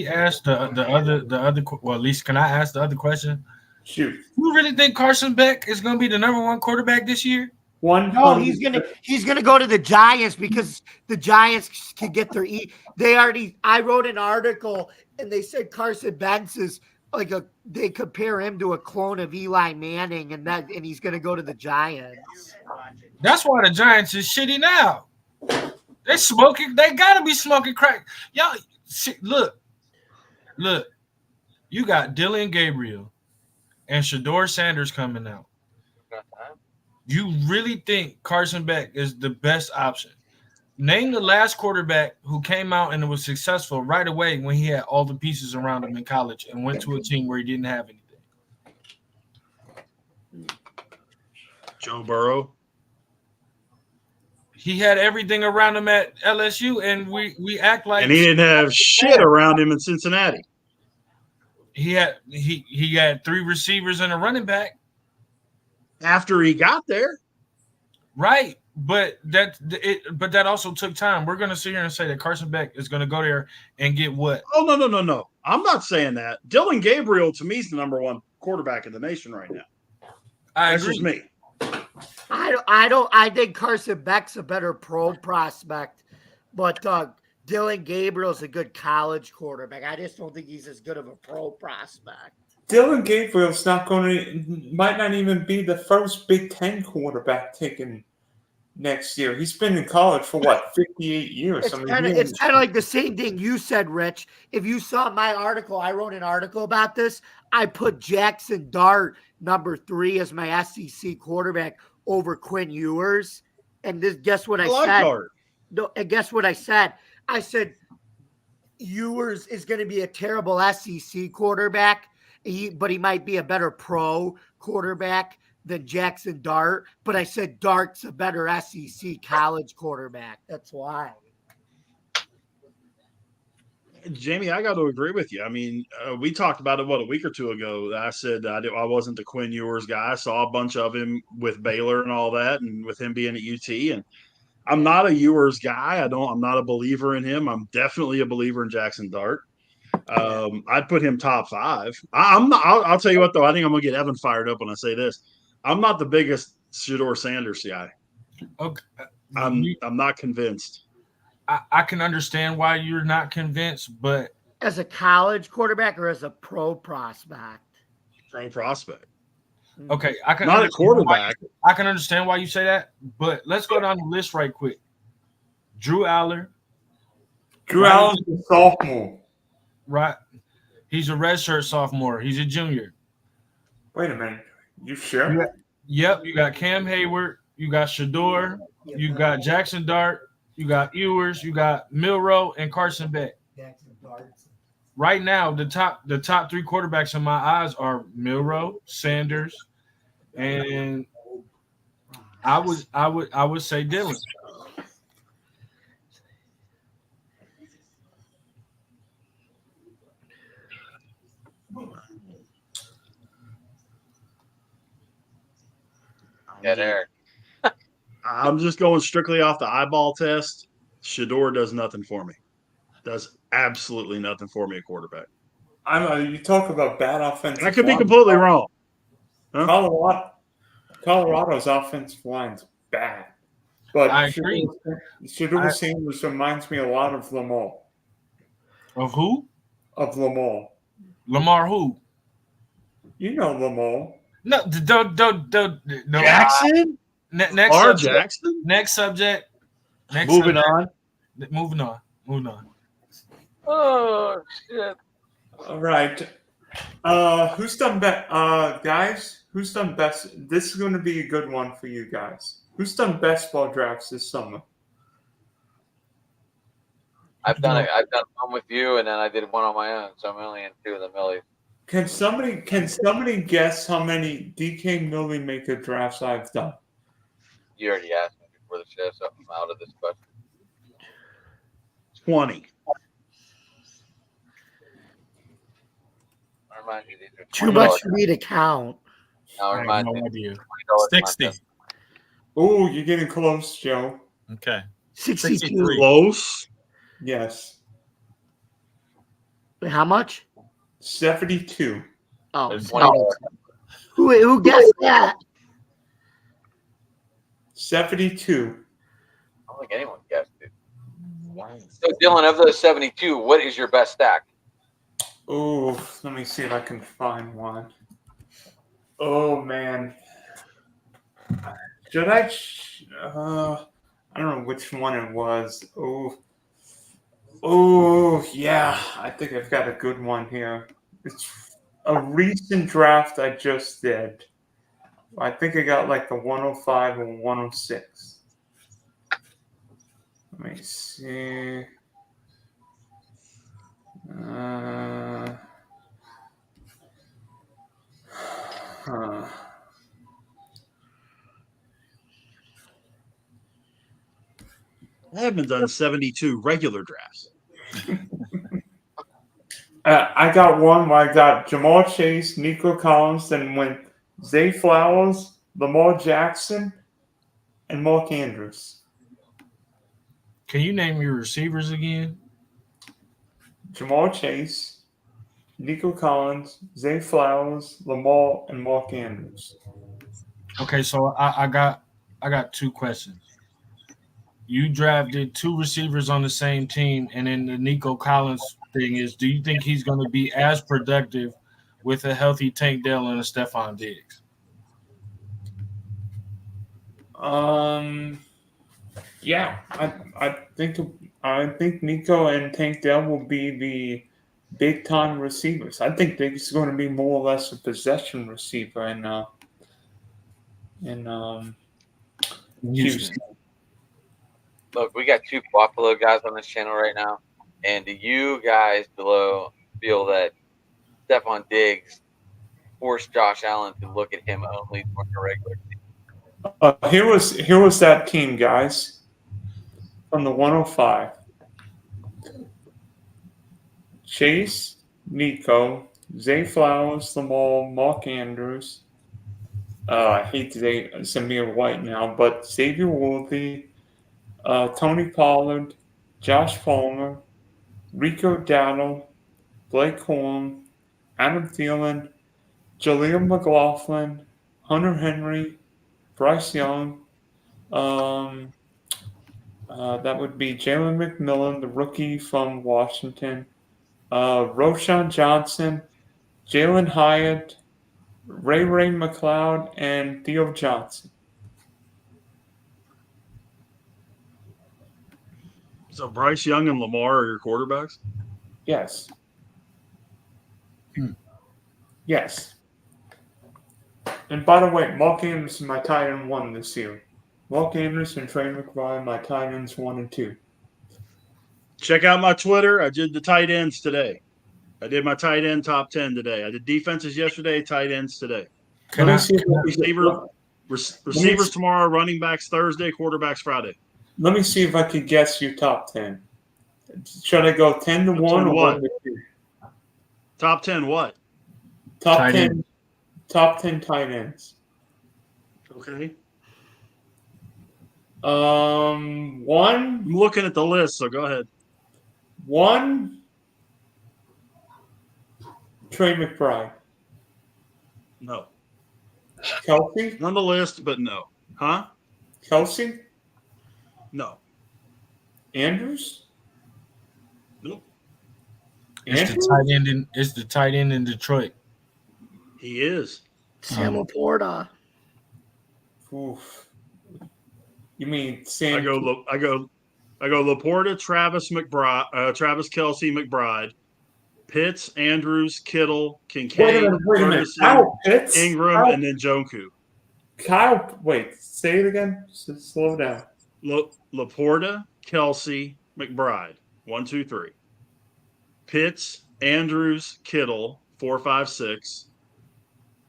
ask the other? Well, at least can I ask the other question? Shoot. You really think Carson Beck is going to be the number 1 quarterback this year? No, he's gonna go to the Giants because the Giants can get their I wrote an article and they said Carson Beck is they compare him to a clone of Eli Manning and he's gonna go to the Giants. That's why the Giants is shitty now. They smoking. They gotta be smoking crack. Y'all, look. You got Dylan Gabriel and Shador Sanders coming out. You really think Carson Beck is the best option? Name the last quarterback who came out and was successful right away when he had all the pieces around him in college and went to a team where he didn't have anything. Joe Burrow. He had everything around him at LSU, and we act like And he didn't have shit around him in Cincinnati. he had 3 receivers and a running back. After he got there. Right, but that also took time. We're going to sit here and say that Carson Beck is going to go there and get what? Oh, no. I'm not saying that. Dylan Gabriel, to me, is the number 1 quarterback in the nation right now. That's agree. just me. I think Carson Beck's a better pro prospect, but Dylan Gabriel's a good college quarterback. I just don't think he's as good of a pro prospect. Dylan Gabriel's might not even be the first Big Ten quarterback taken next year. He's been in college for 58 years. It's kind of like the same thing you said, Rich. If you saw my article, I wrote an article about this. I put Jackson Dart number 3 as my SEC quarterback over Quinn Ewers. And guess what I said? Dart. No, and guess what I said? I said Ewers is going to be a terrible SEC quarterback, but he might be a better pro quarterback than Jackson Dart. But I said Dart's a better SEC college quarterback. That's why. Jamie, I got to agree with you. I mean, we talked about it, a week or 2 ago. I said I wasn't the Quinn Ewers guy. I saw a bunch of him with Baylor and all that, and with him being at UT. And I'm not a Ewers guy. I'm not a believer in him. I'm definitely a believer in Jackson Dart. I'd put him top 5. I'll tell you what, though. I think I'm going to get Evan fired up when I say this. I'm not the biggest Shedeur Sanders guy. Okay. I'm not convinced. I can understand why you're not convinced, but as a college quarterback or as a pro prospect? Pro prospect. Okay, I can not a quarterback. I can understand why you say that, but let's go down the list right quick. Drew Aller. Drew Allen's a sophomore. Right. He's a redshirt sophomore. He's a junior. Wait a minute. You sure? Yep. You got Cam Hayward. You got Shedeur. You got Jackson Dart. You got Ewers. You got Milroe and Carson Beck. Right now, the top 3 quarterbacks in my eyes are Milroe, Sanders, and I would say Dylan. Get Eric. I'm just going strictly off the eyeball test. Shedeur does nothing for me. Does absolutely nothing for me at quarterback. You talk about bad offensive. I could be completely wrong. Huh? Colorado's offensive line's bad, but I agree. Shedeur Sanders reminds me a lot of Lamar. Of who? Of Lamar. Lamar who? You know Lamar. No, don't. No. Jackson? Next R. subject. Jackson? Next subject. Moving on. Moving on. Oh shit! All right. Who's done best? Guys, who's done best? This is going to be a good one for you guys. Who's done best ball drafts this summer? I've done one with you, and then I did one on my own. So I'm only in 2 of the Millies. Can somebody guess how many DK Millie Maker drafts I've done? You already asked me before the show, so I'm out of this question. 20. I remind you, these are Too much for me to count. Now I have remind no me, idea. $20 60. Oh, you're getting close, Joe. Okay. 62. 63. Close. Yes. How much? 72. Oh, There's no. $20. Who guessed that? 72. I don't think anyone guessed it. So, Dylan, of those 72, what is your best stack? Oh, let me see if I can find one. Oh, man. Should I? I don't know which one it was. Oh, yeah. I think I've got a good one here. It's a recent draft I just did. I think I got like the 105 and 106. Let me see. I haven't done 72 regular drafts. I got one where I got Jamal Chase, Nico Collins, then went Zay Flowers, Lamar Jackson, and Mark Andrews. Can you name your receivers again? Jamal Chase, Nico Collins, Zay Flowers, Lamar, and Mark Andrews. Okay, so I got two questions. You drafted two receivers on the same team, and then the Nico Collins thing is, do you think he's going to be as productive with a healthy Tank Dell and a Stephon Diggs? Yeah, I think Nico and Tank Dell will be the big time receivers. I think Diggs is going to be more or less a possession receiver in Houston. Look, we got two Buffalo guys on this channel right now, and do you guys below feel that Stephon Diggs forced Josh Allen to look at him only during the regular season? Here was that team, guys, from the 105. Chase, Nico, Zay Flowers, Lamar, Mark Andrews. I hate to say Zamir White now, but Xavier Worthy, Tony Pollard, Josh Palmer, Rico Dowdle, Blake Horn, Adam Thielen, Jaleel McLaughlin, Hunter Henry, Bryce Young. That would be Jalen McMillan, the rookie from Washington. Roshan Johnson, Jalen Hyatt, Ray McLeod, and Theo Johnson. So Bryce Young and Lamar are your quarterbacks? Yes. Yes. And by the way, Mark Andrews is my tight end 1 this year. Mark Andrews and Trey McBride, my tight ends 1 and 2. Check out my Twitter. I did the tight ends today. I did my tight end top 10 today. I did defenses yesterday, tight ends today. Receivers tomorrow, running backs Thursday, quarterbacks Friday. Let me see if I could guess your top 10. Should I go 10 to 1 or 1 to 2? Top 10 what? Top 10 tight ends. Okay. 1. I'm looking at the list, so go ahead. 1. Trey McBride. No. Kelsey? On the list, but no. Huh? Kelsey? No. Andrews? Nope. It's the tight end in Detroit. He is. Sam Laporta. Oof. You mean Sam? I go Laporta, Travis Kelsey, McBride, Pitts, Andrews, Kittle, Kincaid, Wait a minute. Kyle Pitts, Ingram, and then Njoku. Say it again. Slow down. Laporta, Kelsey, McBride. 1, 2, 3. Pitts, Andrews, Kittle. 4, 5, 6.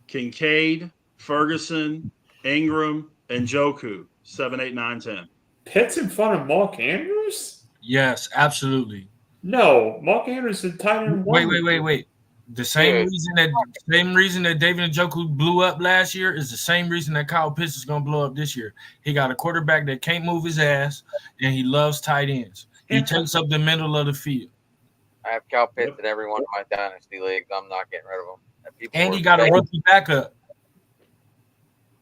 Kincaid, Ferguson, Ingram, and Njoku. 7, 8, 9, 10. Pitts in front of Mark Andrews? Yes, absolutely. No, Mark Andrews is tight end 1. Wait. The same reason that David Njoku blew up last year is the same reason that Kyle Pitts is going to blow up this year. He got a quarterback that can't move his ass, and he loves tight ends. He takes up the middle of the field. I have Kyle Pitts in every one of my dynasty leagues. I'm not getting rid of him. And he got a rookie backup.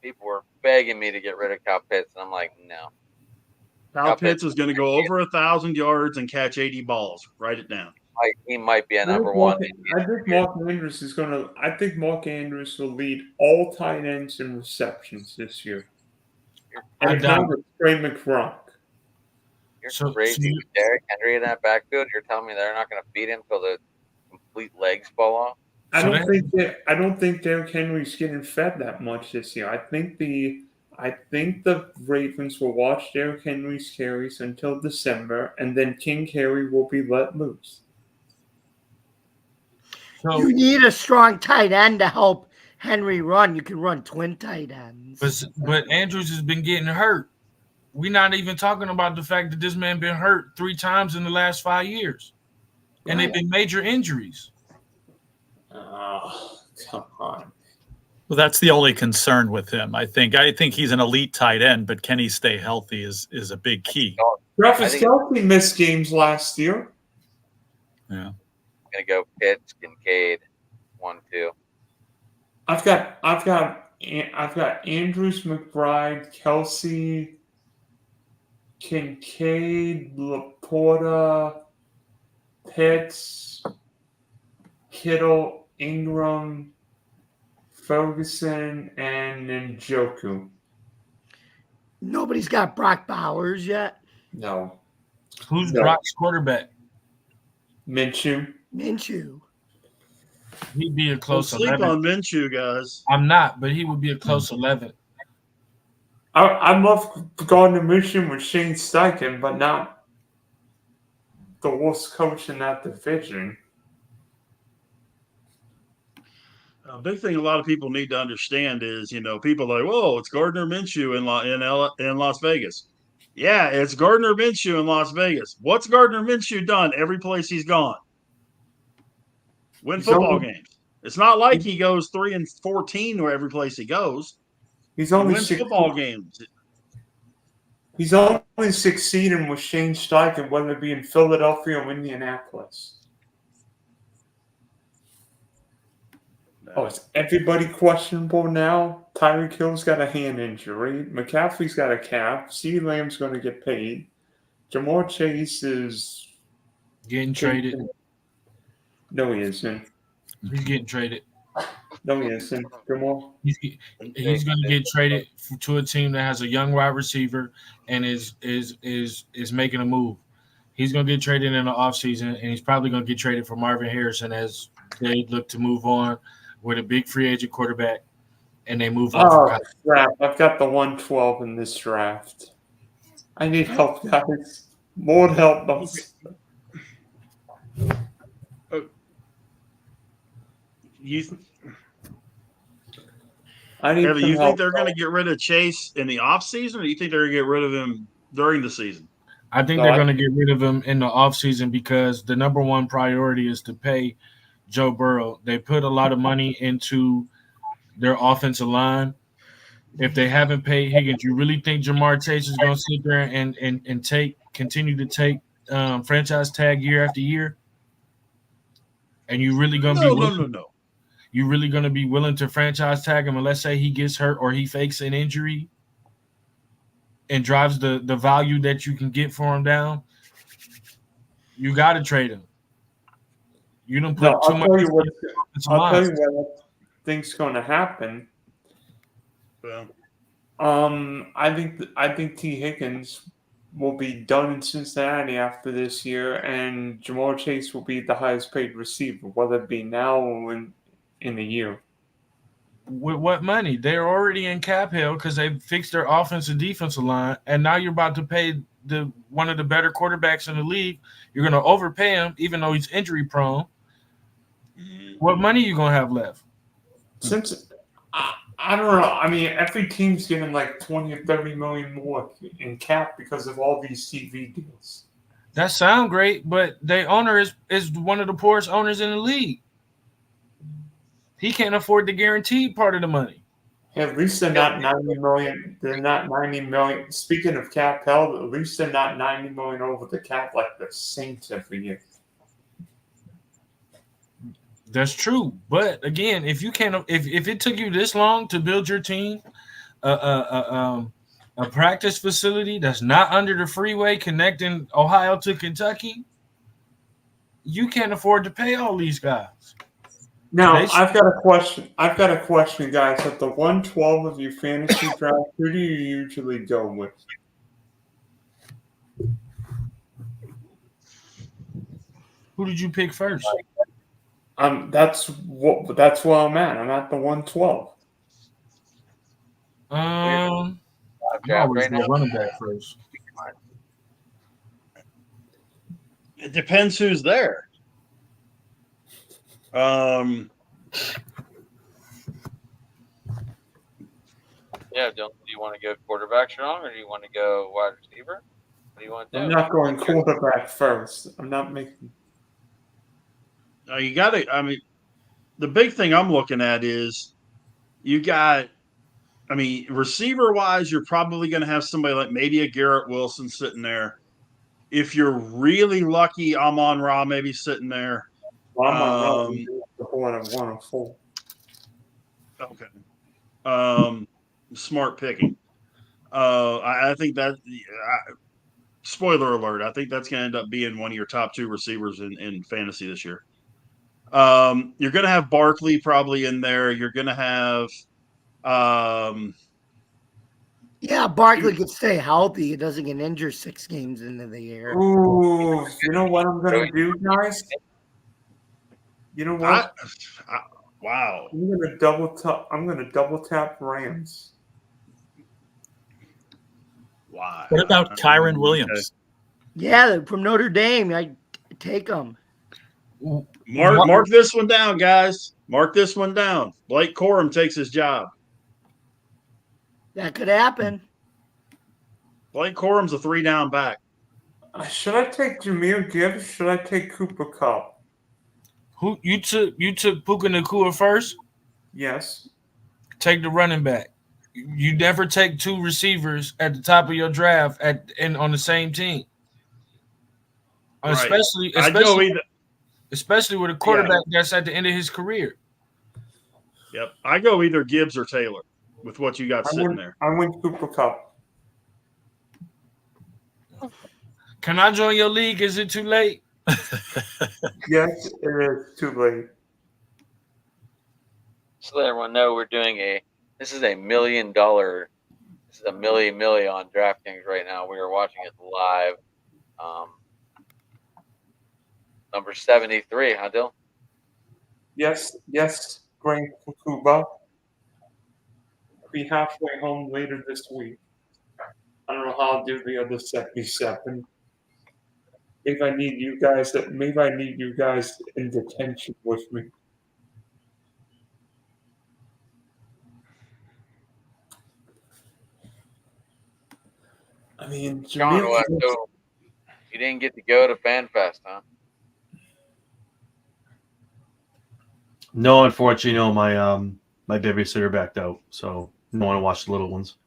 People were begging me to get rid of Kyle Pitts, and I'm like, no. Kyle Pitts is going to go over 1,000 yards and catch 80 balls. Write it down. He might be a number 1. I think Mark Andrews will lead all tight ends in receptions this year. And Trey McBride. You're crazy with Derrick Henry in that backfield. You're telling me they're not going to beat him till the complete legs fall off? I don't think Derrick Henry's getting fed that much this year. I think the Ravens will watch Derrick Henry's carries until December, and then King Henry will be let loose. So, you need a strong tight end to help Henry run. You can run twin tight ends. But Andrews has been getting hurt. we're not even talking about the fact that this man been hurt 3 times in the last 5 years, and they've been major injuries. Oh, come on. Well, that's the only concern with him. I think he's an elite tight end, but can he stay healthy is a big key. Travis Kelce missed games last year. Yeah. I'm gonna go Pitts, Kincaid, 1-2. I've got Andrews, McBride, Kelsey, Kincaid, Laporta, Pitts, Kittle, Ingram, Ferguson, and Njoku. Nobody's got Brock Bowers yet. No. Who's Brock's quarterback? Minshew. He'd be a Don't close sleep 11. on Minshew, guys. I'm not, but he would be a close 11. I love Gardner Minshew with Shane Steichen, but not the worst coach in that division. A big thing a lot of people need to understand is, people are like, whoa, it's Gardner Minshew in Las Vegas. Yeah, it's Gardner Minshew in Las Vegas. What's Gardner Minshew done every place he's gone? Win football games. It's not like he goes 3-14 or every place he goes. He's only wins football games. He's only succeeding with Shane Steichen, whether it be in Philadelphia or Indianapolis. Oh, is everybody questionable now? Tyreek Hill's got a hand injury. McCaffrey's got a calf. CeeDee Lamb's going to get paid. Jamar Chase is Getting traded. No, he isn't. He's getting traded. No, he isn't. Jamar. He's going to get traded to a team that has a young wide receiver and is making a move. He's going to get traded in the offseason, and he's probably going to get traded for Marvin Harrison as they look to move on with a big free agent quarterback, and they move on. Oh, crap. I've got the 112 in this draft. I need help, guys. Lord help us. Evan, you think they're going to get rid of Chase in the offseason, or do you think they're going to get rid of him during the season? I think they're going to get rid of him in the offseason because the number one priority is to pay Joe Burrow. They put a lot of money into their offensive line. If they haven't paid Higgins, you really think Jamar Chase is going to sit there and continue to take franchise tag year after year? And you really going to be No. You really going to be willing to franchise tag him, and let's say he gets hurt or he fakes an injury and drives the value that you can get for him down? You got to trade him. You don't put too much. I'll tell you what I think's going to happen. Well, I think T. Higgins will be done in Cincinnati after this year, and Jamar Chase will be the highest paid receiver, whether it be now or in the year. With what money? They're already in cap hell because they fixed their offensive defensive line, and now you're about to pay one of the better quarterbacks in the league. You're going to overpay him, even though he's injury prone. What money are you going to have left? Since I don't know. I mean, every team's getting like 20 or 30 million more in cap because of all these TV deals. That sounds great, but the owner is one of the poorest owners in the league. He can't afford the guaranteed part of the money. Yeah, at least they're not 90 million. They're not 90 million. Speaking of cap held, at least they're not 90 million over the cap like the Saints every year. That's true, but again, if it took you this long to build your team, a practice facility that's not under the freeway connecting Ohio to Kentucky, you can't afford to pay all these guys. Now, I've got a question, guys. At the 112 of your fantasy draft, who do you usually go with? Who did you pick first? That's where I'm at. I'm at the 112. I always go running back first. it depends who's there. Yeah, Dylan, do you want to go quarterback strong or do you want to go wide receiver? What do you want to do? I'm not going quarterback first. I'm not making. You got to. I mean, the big thing I'm looking at is you got. I mean, receiver wise, you're probably going to have somebody like maybe a Garrett Wilson sitting there. If you're really lucky, Amon Ra maybe sitting there. Well, I'm on the horn of 104. Okay. Smart picking. I think that. Spoiler alert! I think that's going to end up being one of your top 2 receivers in fantasy this year. You're going to have Barkley probably in there. You're going to have. Yeah, Barkley could stay healthy. He doesn't get injured 6 games into the year. Ooh, you know what I'm gonna do, guys? You know what? Wow. I'm gonna double tap Rams. Why? What about Kyron Williams? Yeah, from Notre Dame. I take him. Mark this one down, guys. Mark this one down. Blake Corum takes his job. That could happen. Blake Corum's a 3-down back. Should I take Jahmyr Gibbs? Should I take Cooper Kupp? Who you took Puka Nacua first? Yes. Take the running back. You never take 2 receivers at the top of your draft on the same team. Right. Especially with a quarterback that's at the end of his career. Yep. I go either Gibbs or Taylor with what you got sitting there. I went Cooper Kupp. Can I join your league? Is it too late? Yes, it is too late. So let everyone know this is $1 million. This is a million on DraftKings right now. We are watching it live. Number 73, huh, Dill? Yes, Frank Kukuba. I'll be halfway home later this week. I don't know how I'll do the other 77. Maybe I need you guys in detention with me. I mean, John, so you didn't get to go to FanFest, huh? No, unfortunately, no. My babysitter backed out, so no one to watch the little ones.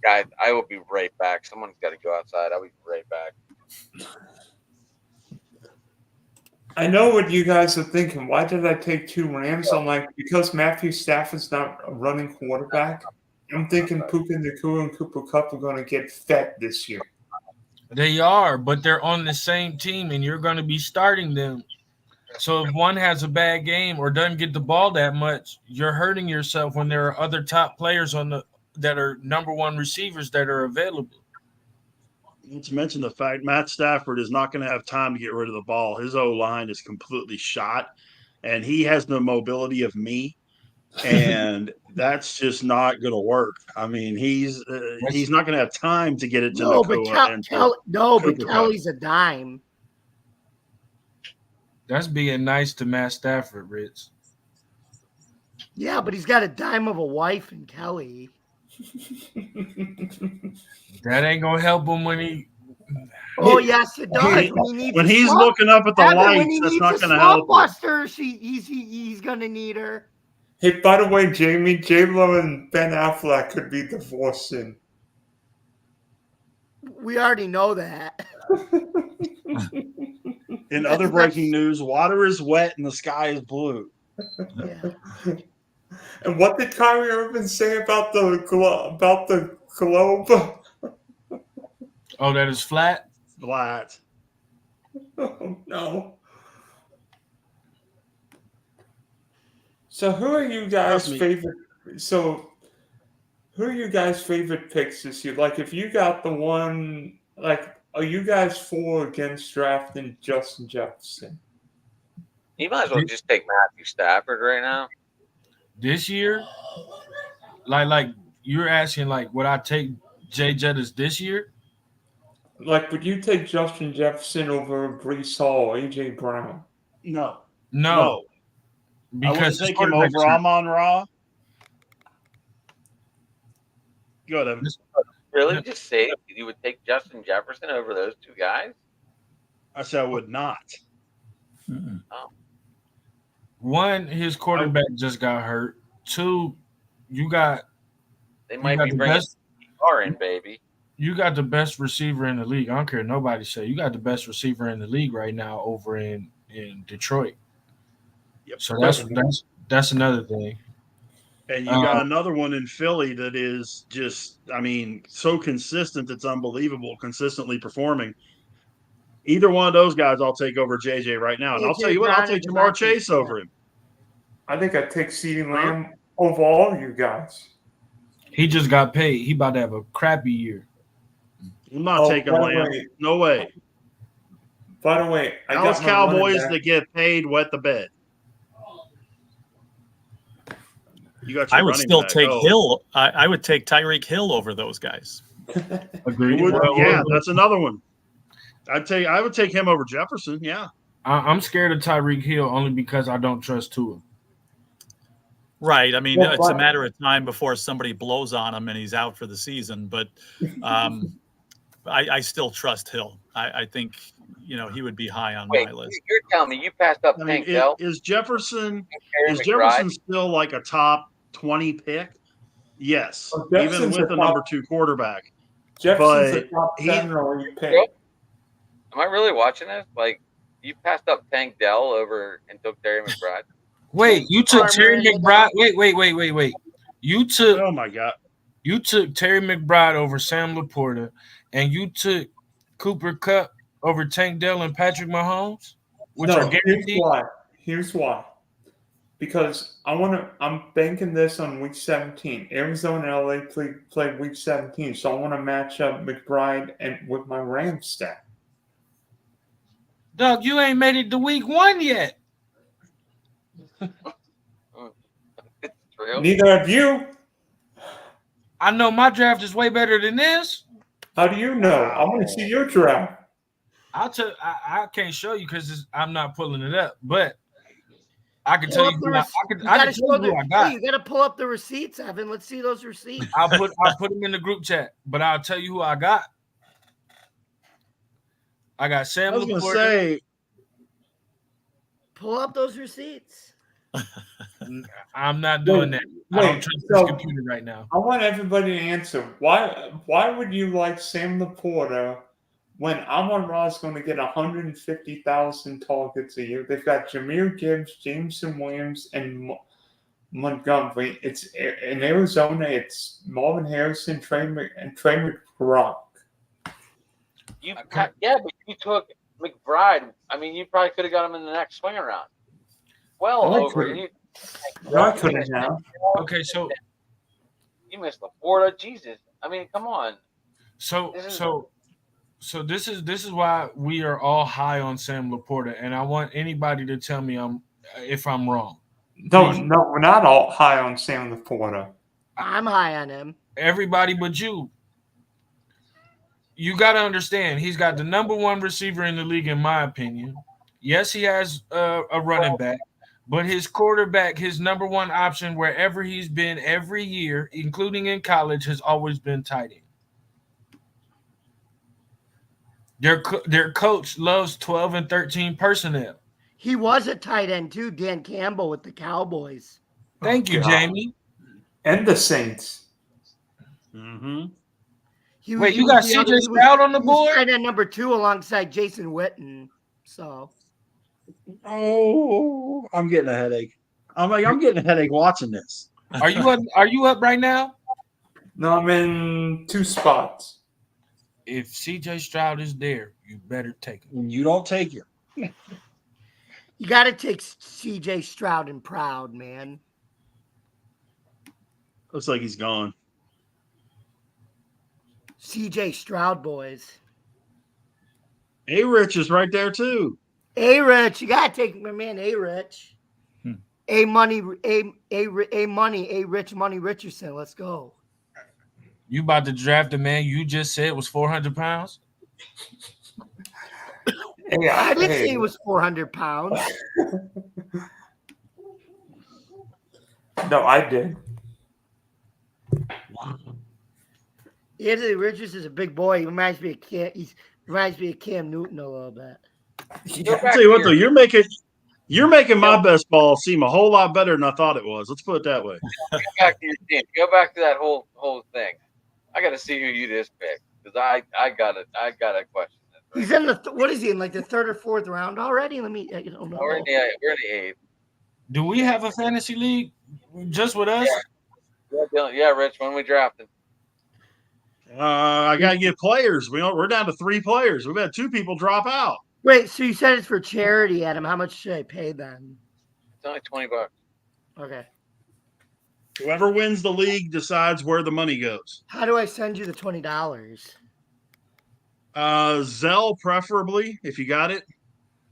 Guys, I will be right back. Someone's got to go outside. I'll be right back. I know what you guys are thinking. Why did I take 2 Rams? I'm like, because Matthew Stafford's not a running quarterback. I'm thinking Puka Nacua and Cooper Kupp are going to get fed this year. They are, but they're on the same team, and you're going to be starting them. So if one has a bad game or doesn't get the ball that much, you're hurting yourself when there are other top players that are number 1 receivers that are available. Not to mention the fact Matt Stafford is not going to have time to get rid of the ball. His O-line is completely shot, and he has the mobility of me, and that's just not going to work. I mean, he's not going to have time to get it to Nacua. But Kelly's a dime. That's being nice to Matt Stafford, Rich. Yeah, but he's got a dime of a wife in Kelly. That ain't gonna help him when he. Oh yes, it does. When he's looking up at the lights, that's not going to help him. He's gonna need her. Hey, by the way, Jamie, J-Lo and Ben Affleck could be divorced soon. We already know that. In other breaking news, water is wet and the sky is blue. Yeah. And what did Kyrie Irving say about the globe? Oh, that is flat? Flat. Oh, no. So who are you guys' favorite? So who are you guys' favorite picks this year? Like, if you got the one, like, are you guys for against drafting Justin Jefferson? You might as well just take Matthew Stafford right now. This year? Like you're asking, like, would I take Jay Jettis this year? Like, would you take Justin Jefferson over Breece Hall, AJ Brown? No. Because I would take him over Amon Ra. Go ahead, Evan. Really? Just say you would take Justin Jefferson over those two guys? I said I would not. Mm-mm. One, his quarterback just got hurt. Two, you got They might got be the bringing best- Carr in, baby. you got the best receiver in the league. I don't care what nobody say. You got the best receiver in the league right now over in Detroit. Yep. So that's another thing. And you got another one in Philly that is just, I mean, so consistent, it's unbelievable, consistently performing. Either one of those guys I'll take over JJ right now. And I'll tell you what, I'll take Jamar Chase over him. I think I'd take CeeDee Lamb over all you guys. He just got paid. He about to have a crappy year. I'm not taking by the Lamb. way- No way. By the way, I Dallas got my running Cowboys back. that get paid wet the bed. You got your I would running still back. take Oh. Hill. I would take Tyreek Hill over those guys. Agreed. Yeah, that's another one. I would take him over Jefferson. Yeah. I'm scared of Tyreek Hill only because I don't trust Tua. Right. I mean, Well, it's a but- matter of time before somebody blows on him and he's out for the season. But I still trust Hill. I think, he would be high on Wait, my list. you're telling me you passed up I mean, Tank Dell? is Jefferson Terry McBride? still like a top 20 pick? Yes, Well, even Jefferson's with a the top- number 2 quarterback. Jefferson's but a top he- 7 or you pick. Yep. Am I really watching this? Like, you passed up Tank Dell over and took Terry McBride? Wait, you took Terry McBride. Wait. You Oh my God. took Terry McBride over Sam Laporta, and you took Cooper Kupp over Tank Dell and Patrick Mahomes, which are guaranteed. Here's why. Because I'm banking this on week 17. Arizona and LA played week 17, so I want to match up McBride and with my Rams stat. Doug, you ain't made it to week 1 yet. It's real. Neither have you. I know my draft is way better than this. How do you know? I want to see your draft. I can't show you because I'm not pulling it up, but I can Pull tell up you. the Who I rec- can You tell gotta you show who I got. Hey, you gotta pull up the receipts, Evan. Let's see those receipts. I'll put them in the group chat, but I'll tell you who I got. I got Sam I was going to Laporta. say, Pull up those receipts. I'm not doing that. I don't trust this computer right now. I want everybody to answer. Why would you like Sam Laporta when Amon-Ra is going to get 150,000 targets a year? They've got Jahmyr Gibbs, Jameson Williams, and Montgomery. It's in Arizona. It's Marvin Harrison, Trey McBride. But you took McBride. I mean, you probably could have got him in the next swing around. Well I over. couldn't. I couldn't have. Okay, so You missed Laporta. Jesus. I mean, come on. So this is why we are all high on Sam Laporta, and I want anybody to tell me if I'm wrong. No, we're not all high on Sam Laporta. I'm high on him. Everybody but you. You got to understand, he's got the number 1 receiver in the league, in my opinion. Yes, he has a running back, but his quarterback, his number 1 option, wherever he's been every year, including in college, has always been tight end. Their coach loves 12 and 13 personnel. He was a tight end too, Dan Campbell with the Cowboys. Thank you, God. Jamie. And the Saints. mm-hmm. Wait, you got CJ Stroud on the board? Tight end number 2 alongside Jason Witten. So Oh, I'm getting a headache. I'm getting a headache watching this. Are you up right now? No, I'm in 2 spots. If CJ Stroud is there, you better take it. You don't take it. you got to take CJ Stroud and Proud, man. Looks like he's gone. CJ Stroud boys. A-Rich is right there too. A-Rich, you got to take my man A-Rich. A Rich Money Richardson. Let's go. You about to draft a man you just said was 400 pounds? Hey, I didn't say he was 400 pounds. No, I did. Anthony Richards is a big boy. He reminds me of Cam Newton a little bit. Go I'll back tell you what, to though, your- you're making my best ball seem a whole lot better than I thought it was. Let's put it that way. Go back to your team. Go back to that whole thing. I got to see who you just picked because I got a question. He's in the what is he in like the third or fourth round already? Let me. I don't know. We're in the eighth. Do we have a fantasy league just with us? Yeah, Dylan, yeah, Rich. When we drafted, I got to get players. We're down to 3 players. We've had 2 people drop out. Wait, so you said it's for charity, Adam? How much should I pay then? it's only $20. Okay. Whoever wins the league decides where the money goes. How do I send you the $20? Zelle, preferably, if you got it.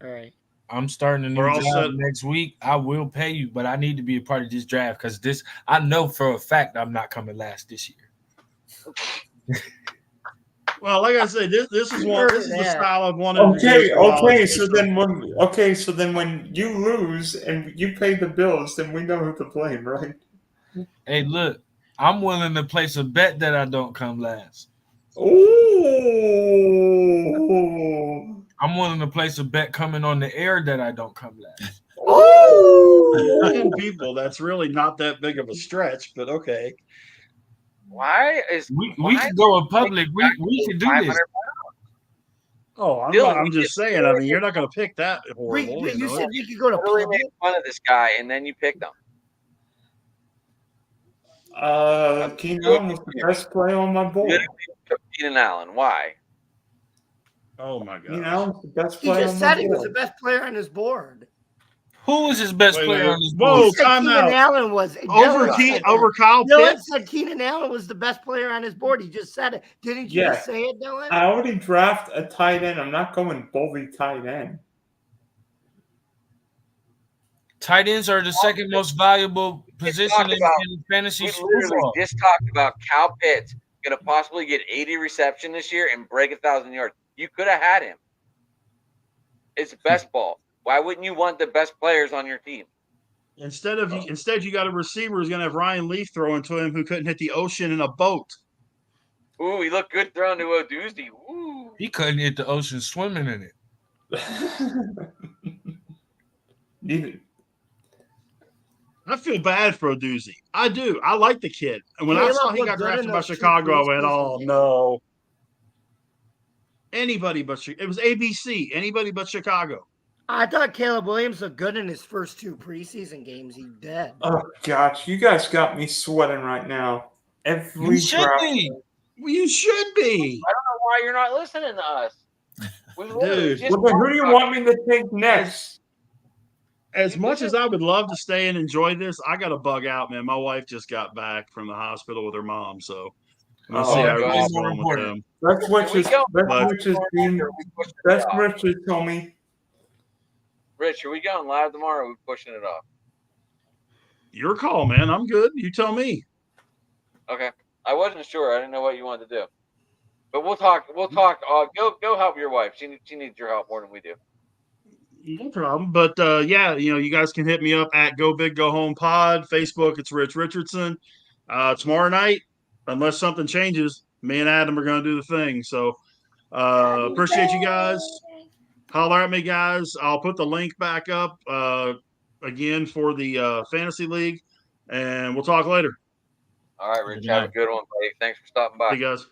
All right. I'm starting a new We're all job set. next week. I will pay you, but I need to be a part of this draft because I know for a fact I'm not coming last this year. Well, like I said, this is the style I've wanted to Okay, do for a while. okay. So then when you lose and you pay the bills, then we know who to blame, right? Hey, look, I'm willing to place a bet that I don't come last. Oh. I'm willing to place a bet coming on the air that I don't come last. 10 people, that's really not that big of a stretch, but okay. Why is We why could go in public. We could do this. 500 Oh, Dylan, I'm you just just- saying. I mean, you're not going to pick that Wait, horrible. but you you know? said you could go to Totally public. made fun of this guy, and then you picked him. Keenan Allen was the best player on my board. Literally took Keenan Allen. Why? Oh my Keenan god. Allen was the best He player just on said my he was the board. best player on his board. Who was his best Wait, player wait. on this Whoa, board? He said time Keenan out. Allen was Over Dylan said that. Kyle Dylan Pitts. said Keenan Allen was the best player on his board. He just said it. Didn't you Yeah. just say it, Dylan? I already draft a tight end. I'm not going bully tight end. Tight ends are the second most valuable position talked in about- fantasy We literally football. just talked about Kyle Pitts going to possibly get 80 reception this year and break 1,000 yards. You could have had him. It's best ball. Why wouldn't you want the best players on your team? Instead, you got a receiver who's going to have Ryan Leaf throwing to him who couldn't hit the ocean in a boat. Ooh, he looked good throwing to Oduzzi. Ooh. He couldn't hit the ocean swimming in it. Neither. I feel bad for Oduzzi. I do. I like the kid. And when I Caleb saw he looked got good drafted in by those two Chicago, I went, preseason "Oh games." no." Anybody but it was ABC. Anybody but Chicago. I thought Caleb Williams looked good in his first 2 preseason games. He did. Oh gosh, you guys got me sweating right now. Every You should draft. be. Well, you should be. I don't know why you're not listening to us. We literally Dude. just Well, then who do you talked want me to take next? As much as I would love to stay and enjoy this, I got to bug out, man. My wife just got back from the hospital with her mom, so let's Oh, see how okay. everything's More going with important. them. That's what Can we just go- that's what just being Are we pushing it that's off? what just told me. Rich, are we going live tomorrow or are we pushing it off? Your call, man. I'm good. You tell me. Okay. I wasn't sure. I didn't know what you wanted to do. But we'll talk. Go help your wife. She needs your help more than we do. No problem. But yeah, you guys can hit me up at Go Big Go Home Pod. Facebook, it's Rich Richardson. Tomorrow night, unless something changes, me and Adam are going to do the thing. So appreciate you guys. Holler at me, guys. I'll put the link back up again for the Fantasy League, and we'll talk later. All right, Rich. Good Have a night. good one, buddy. Thanks for stopping by. Hey, guys.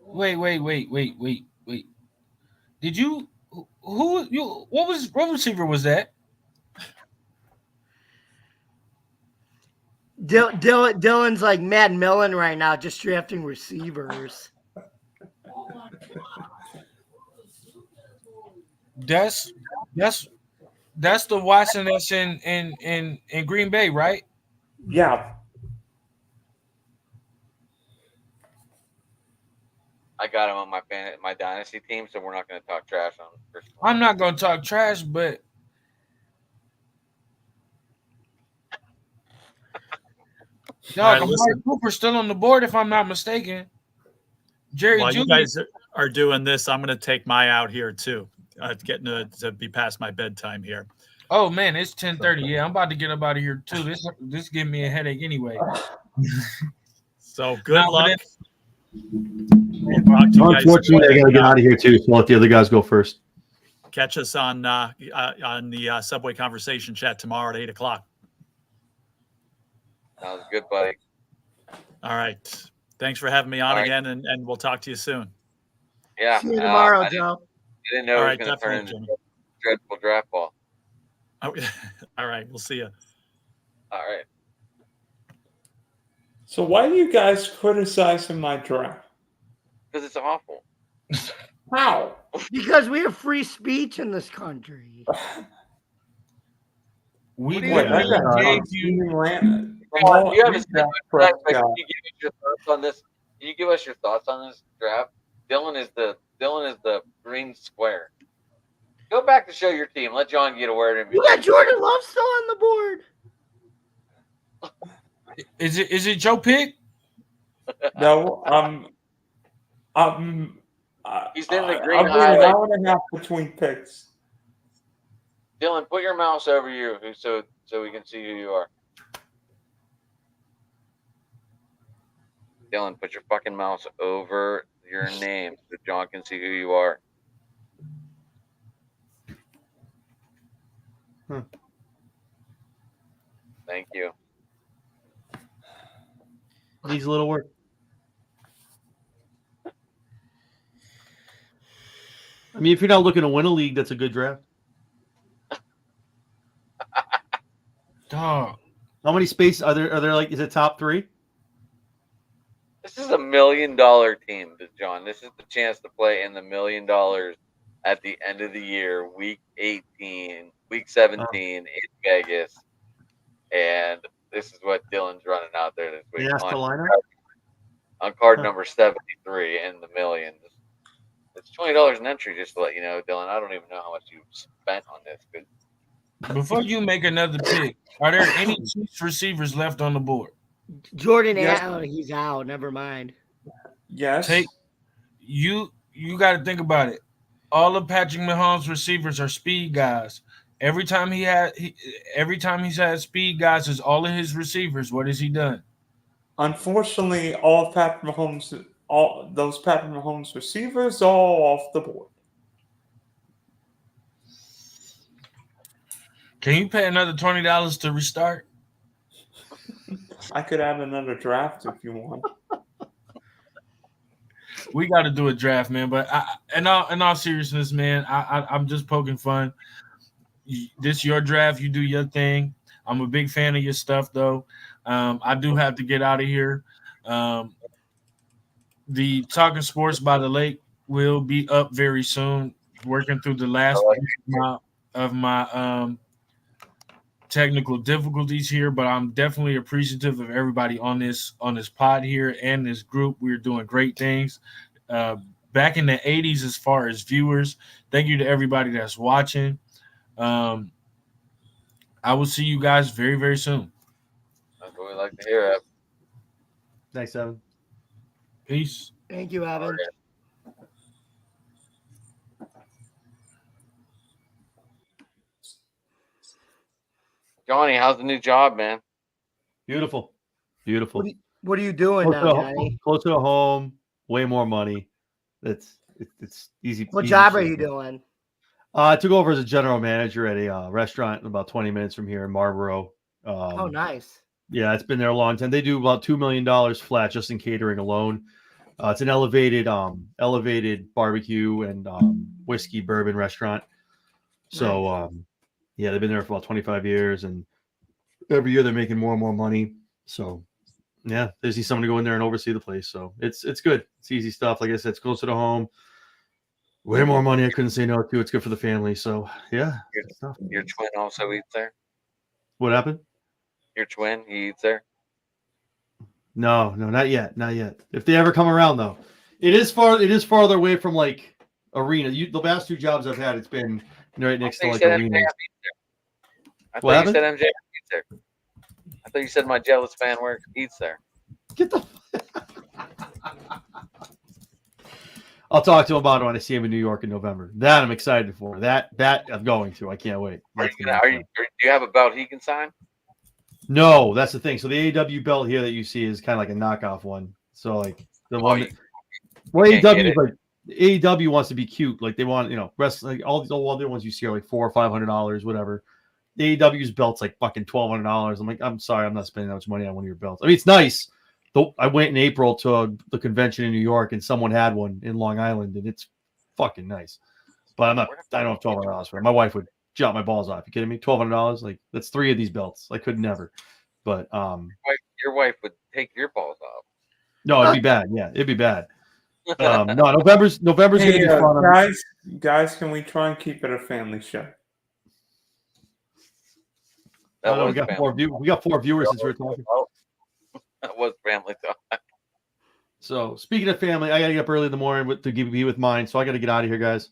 Wait. Did you what receiver was that? Dylan's like Matt Millen right now, just drafting receivers. That's the Watson that's in Green Bay, right? Yeah. I got him on my dynasty team, so we're not going to talk trash on him. First of all. I'm not gonna talk trash, but right, Amari listen. Cooper's still on the board if I'm not mistaken. Jerry While Jeudy. you guys are doing this, I'm going to take my out here too. Getting to be past my bedtime here. Oh man, it's 10:30. Yeah, I'm about to get up out of here too. This giving me a headache anyway. So good No, but luck. it- We'll talk to you guys. Unfortunately, I got to get out of here too. So let the other guys go first. Catch us on the Subway Conversation chat tomorrow at 8:00. Sounds good, buddy. All right. Thanks for having me on All right. again, and we'll talk to you soon. Yeah. See you tomorrow, I Joe. didn't know All it was right, going to turn definitely, into a dreadful draft ball. Oh, all right. We'll see you. All right. So why are you guys criticizing my draft? Because it's awful. How? Because we have free speech in this country. We What do you Wait, I got gave Tom you. Steven Land. You have a Dak Can you Prescott. give us your thoughts on this? Can you give us your thoughts on this draft? Dylan is the green square. Go back to show your team. Let John get a word in. You got Jordan Love still on the board. Is it Joe pick? No, He's in the green I'm an highlight. hour and a half between picks. Dylan, put your mouse over you so we can see who you are. Dylan, put your fucking mouse over your name so John can see who you are. Thank you. Needs a little work. I mean, if you're not looking to win a league, that's a good draft. Dog. How many spaces are there? Are there like, is it top 3? This is $1 million team, John. This is the chance to play in the $1 million at the end of the year, week 18, week 17 in Vegas. And this is what Dylan's running out there this week. Yeah, that's the lineup. On card number 73 in the millions. It's $20 an entry, just to let you know, Dylan. I don't even know how much you spent on this. Before you make another pick, are there any Chiefs receivers left on the board? Jordan, Yes. he's out. Never mind. Yes. You got to think about it. All of Patrick Mahomes' receivers are speed guys. Every time he's had speed guys as all of his receivers, what has he done? Unfortunately, all those Patrick Mahomes receivers are all off the board. Can you pay another $20 to restart? I could add another draft if you want. We got to do a draft, man. But in all seriousness, man, I'm just poking fun. This your draft. You do your thing. I'm a big fan of your stuff, though. I do have to get out of here. The Talking Sports by the Lake will be up very soon. Working through the last of my technical difficulties here, but I'm definitely appreciative of everybody on this pod here and this group. We're doing great things. Back in the 80s, as far as viewers, thank you to everybody that's watching. I will see you guys very, very soon. That's what we like to hear. Ev. Thanks, Evan. Peace. Thank you, Evan. Johnny, how's the new job, man? Beautiful. Beautiful. What are you doing Closer now, to, Johnny? closer to home, way more money. It's easy. What easy job are shit. you doing? I took over as a general manager at a restaurant about 20 minutes from here in Marlboro. Oh, nice. Yeah, it's been there a long time. They do about $2 million flat just in catering alone. It's an elevated barbecue and whiskey bourbon restaurant. So, yeah, they've been there for about 25 years, and every year they're making more and more money. So, yeah, they need someone to go in there and oversee the place. So it's good. It's easy stuff. Like I said, it's closer to home. Way more money. I couldn't say no to. It's good for the family. So, yeah. Your twin also eats there? What happened? Your twin, he eats there? No, not yet. Not yet. If they ever come around, though. It is farther away from, like, arena. The last 2 jobs I've had, it's been right next to, like, arena. I thought you said MJF eats there. I thought you said my jealous fan eats there. Get the. I'll talk to him about it when I see him in New York in November. That I'm excited for. That I'm going to. I can't wait. Do you have a belt he can sign? No, that's the thing. So the AEW belt here that you see is kind of like a knockoff one. So like the one that, well, can't get AEW it. like AEW wants to be cute. Like they want, wrestling. Like all these other ones you see are like $400 or $500, whatever. The AEW's belt's like fucking $1,200. I'm like, I'm sorry, I'm not spending that much money on one of your belts. I mean, it's nice. Though I went in April to the convention in New York, and someone had one in Long Island, and it's fucking nice. But I don't have $1,200 for it. My wife would jump my balls off. You kidding me? $1,200? Like that's 3 of these belts. I could never. But Your wife would take your balls off. no, it'd be bad. Yeah, it'd be bad. No, November's gonna be fun. Guys, can we try and keep it a family show? We got 4 viewers since we're talking. That was family talk. So speaking of family, I gotta get up early in the morning to be with mine. So I gotta get out of here, guys.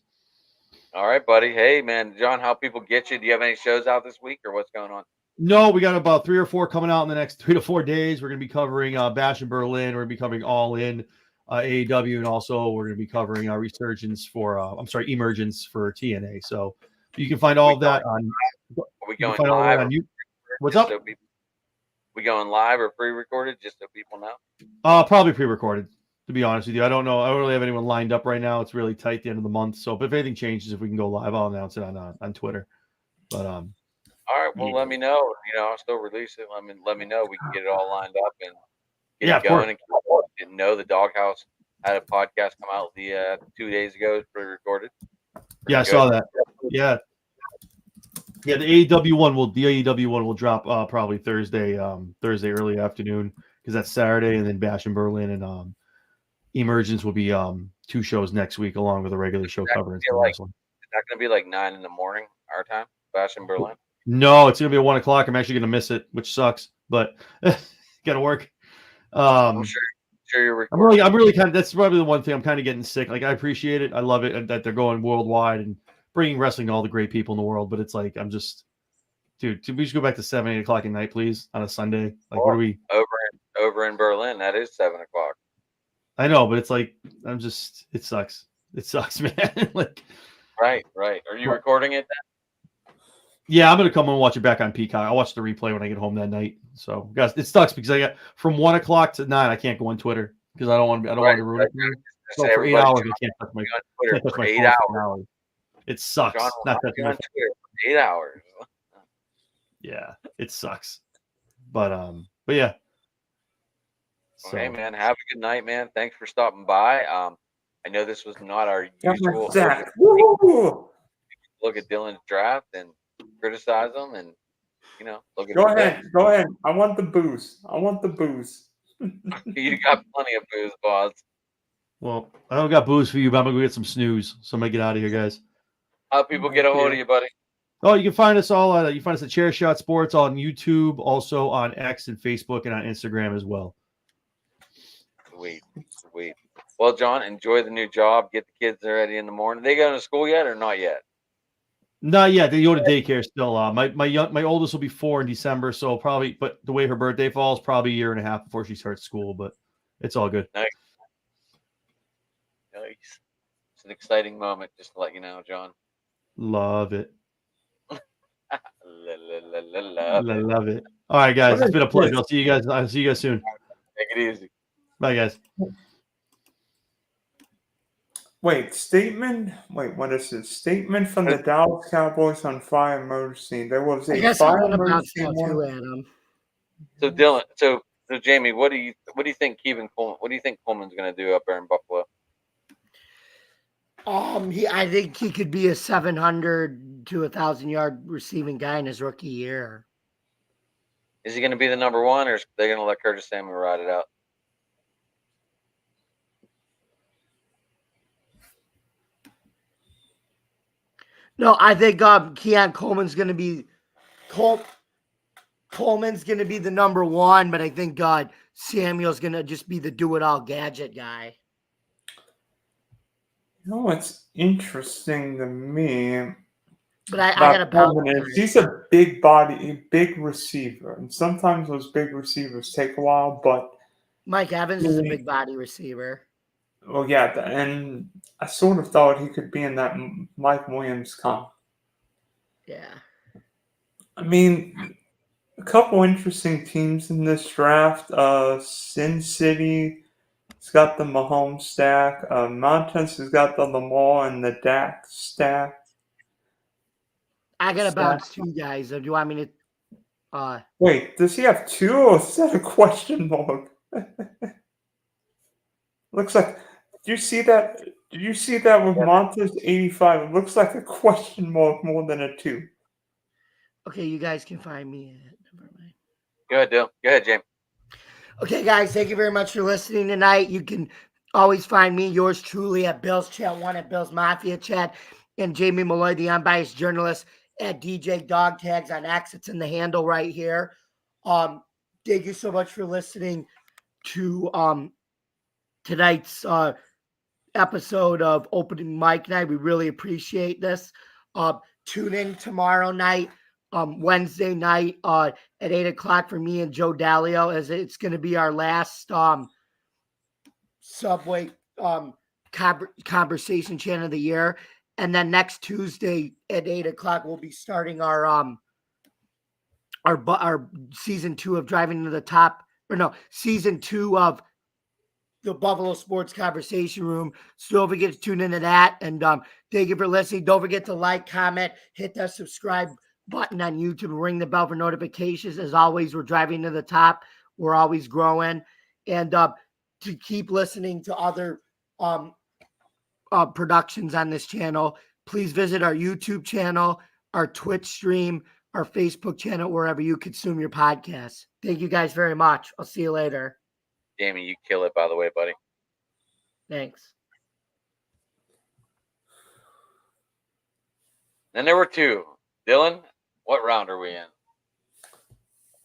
All right, buddy. Hey, man, John, how people get you? Do you have any shows out this week, or what's going on? No, we got about 3 or 4 coming out in the next 3 to 4 days. We're gonna be covering Bash in Berlin. We're gonna be covering All In, AEW, and also we're gonna be covering Emergence for TNA. So you can find all of that on. Are we going live? On What's up? We going live or pre-recorded, just so people know? Probably pre-recorded. To be honest with you, I don't know. I don't really have anyone lined up right now. It's really tight at the end of the month. So if anything changes, if we can go live, I'll announce it on Twitter. But all right. Well, let me know. I'll still release it. Let me know. We can get it all lined up and get it going. And didn't know the Doghouse had a podcast come out 2 days ago. It's pre-recorded. Yeah, I saw that. Yeah. Yeah, the AEW one will drop probably Thursday early afternoon because that's Saturday, and then Bash in Berlin and Emergence will be 2 shows next week along with a regular show covering. Is that going to be like 9 in the morning our time? Bash in Berlin? No, it's going to be at 1 o'clock. I'm actually going to miss it, which sucks, but got to work. I'm sure you're recording. I'm really kind of. That's probably the one thing I'm kind of getting sick. Like I appreciate it. I love it and that they're going worldwide and bringing wrestling to all the great people in the world. But it's like I'm just, dude. Can we just go back to 7, 8 o'clock at night, please, on a Sunday? Like, what are we over in Berlin? That is 7 o'clock. I know, but it's like I'm just. It sucks. It sucks, man. Like. Right. Are you recording it then? Yeah, I'm gonna come and watch it back on Peacock. I'll watch the replay when I get home that night. So, guys, it sucks because I got from 1 o'clock to 9. I can't go on Twitter because I don't want to ruin it. So for 8 hours, I can't touch my Twitter phone for 8 hours. It sucks. John Not touching my on Twitter for 8 hours. Yeah, it sucks. But yeah. So. Hey man, have a good night, man. Thanks for stopping by. I know this was not our usual. Look at Dylan's draft and criticize them, and look at. Go ahead. I want the booze. You got plenty of booze, boss. Well, I don't got booze for you, but I'm gonna go get some snooze. So I'm gonna get out of here, guys. How people get a hold of you, buddy? Oh, you can find us all. You find us at Chair Shot Sports on YouTube, also on X and Facebook, and on Instagram as well. Sweet. Well, John, enjoy the new job. Get the kids ready in the morning. They going to school yet or not yet? Not yet. They go to daycare still. My oldest will be 4 in December, so probably. But the way her birthday falls, probably a year and a half before she starts school. But it's all good. Nice. It's an exciting moment, just to let you know, John. Love it. Love it. All right, guys. It's been a pleasure. I'll see you guys soon. Take it easy. Bye, guys. Wait, statement? Wait, what is it? Statement from the Dallas Cowboys on fire emergency. There was a fire emergency. So Dylan, so Jamie, what do you think what do you think Coleman's going to do up there in Buffalo? I think he could be a 700 to 1,000 yard receiving guy in his rookie year. Is he going to be the number one, or are they going to let Curtis Samuel ride it out? No, I think Keon Coleman's going to be Coleman's going to be the number one, but I think Samuel's going to just be the do-it-all gadget guy. You know what's interesting to me? But I got a problem. He's a big body, big receiver, and sometimes those big receivers take a while. But Mike Evans is a big body receiver. Well, yeah, and I sort of thought he could be in that Mike Williams comp. Yeah. I mean, a couple interesting teams in this draft. Sin City has got the Mahomes stack. Mountains has got the Lamar and the Dak stack. I gotta Stack. bounce to you guys. Or do you want me to? Wait, does he have two, or is that a question mark? Looks like. Did you see that? Did you see that with Montez 85? It looks like a question mark more than a 2. Okay, you guys can find me. Never mind. Go ahead, Dill. Go ahead, James. Okay, guys, thank you very much for listening tonight. You can always find me, yours truly, at Bill's Chat 1 at Bill's Mafia Chat, and Jamie Malloy, the unbiased journalist, at DJ Dog Tags on X. It's in the handle right here. Thank you so much for listening to tonight's episode of Opening Mic Night. We really appreciate this. Tune in tomorrow night, Wednesday night at 8 o'clock for me and Joe Dalio, as it's going to be our last Subway conversation channel of the year. And then next Tuesday at 8 o'clock, we'll be starting our season 2 of Driving to the Top, season 2 of the Buffalo Sports Conversation Room. So don't forget to tune into that. And thank you for listening. Don't forget to like, comment, hit that subscribe button on YouTube, and ring the bell for notifications. As always, we're driving to the top. We're always growing. And to keep listening to other productions on this channel, please visit our YouTube channel, our Twitch stream, our Facebook channel, wherever you consume your podcasts. Thank you guys very much. I'll see you later. Jamie, you kill it, by the way, buddy. Thanks. Then there were 2. Dylan, what round are we in?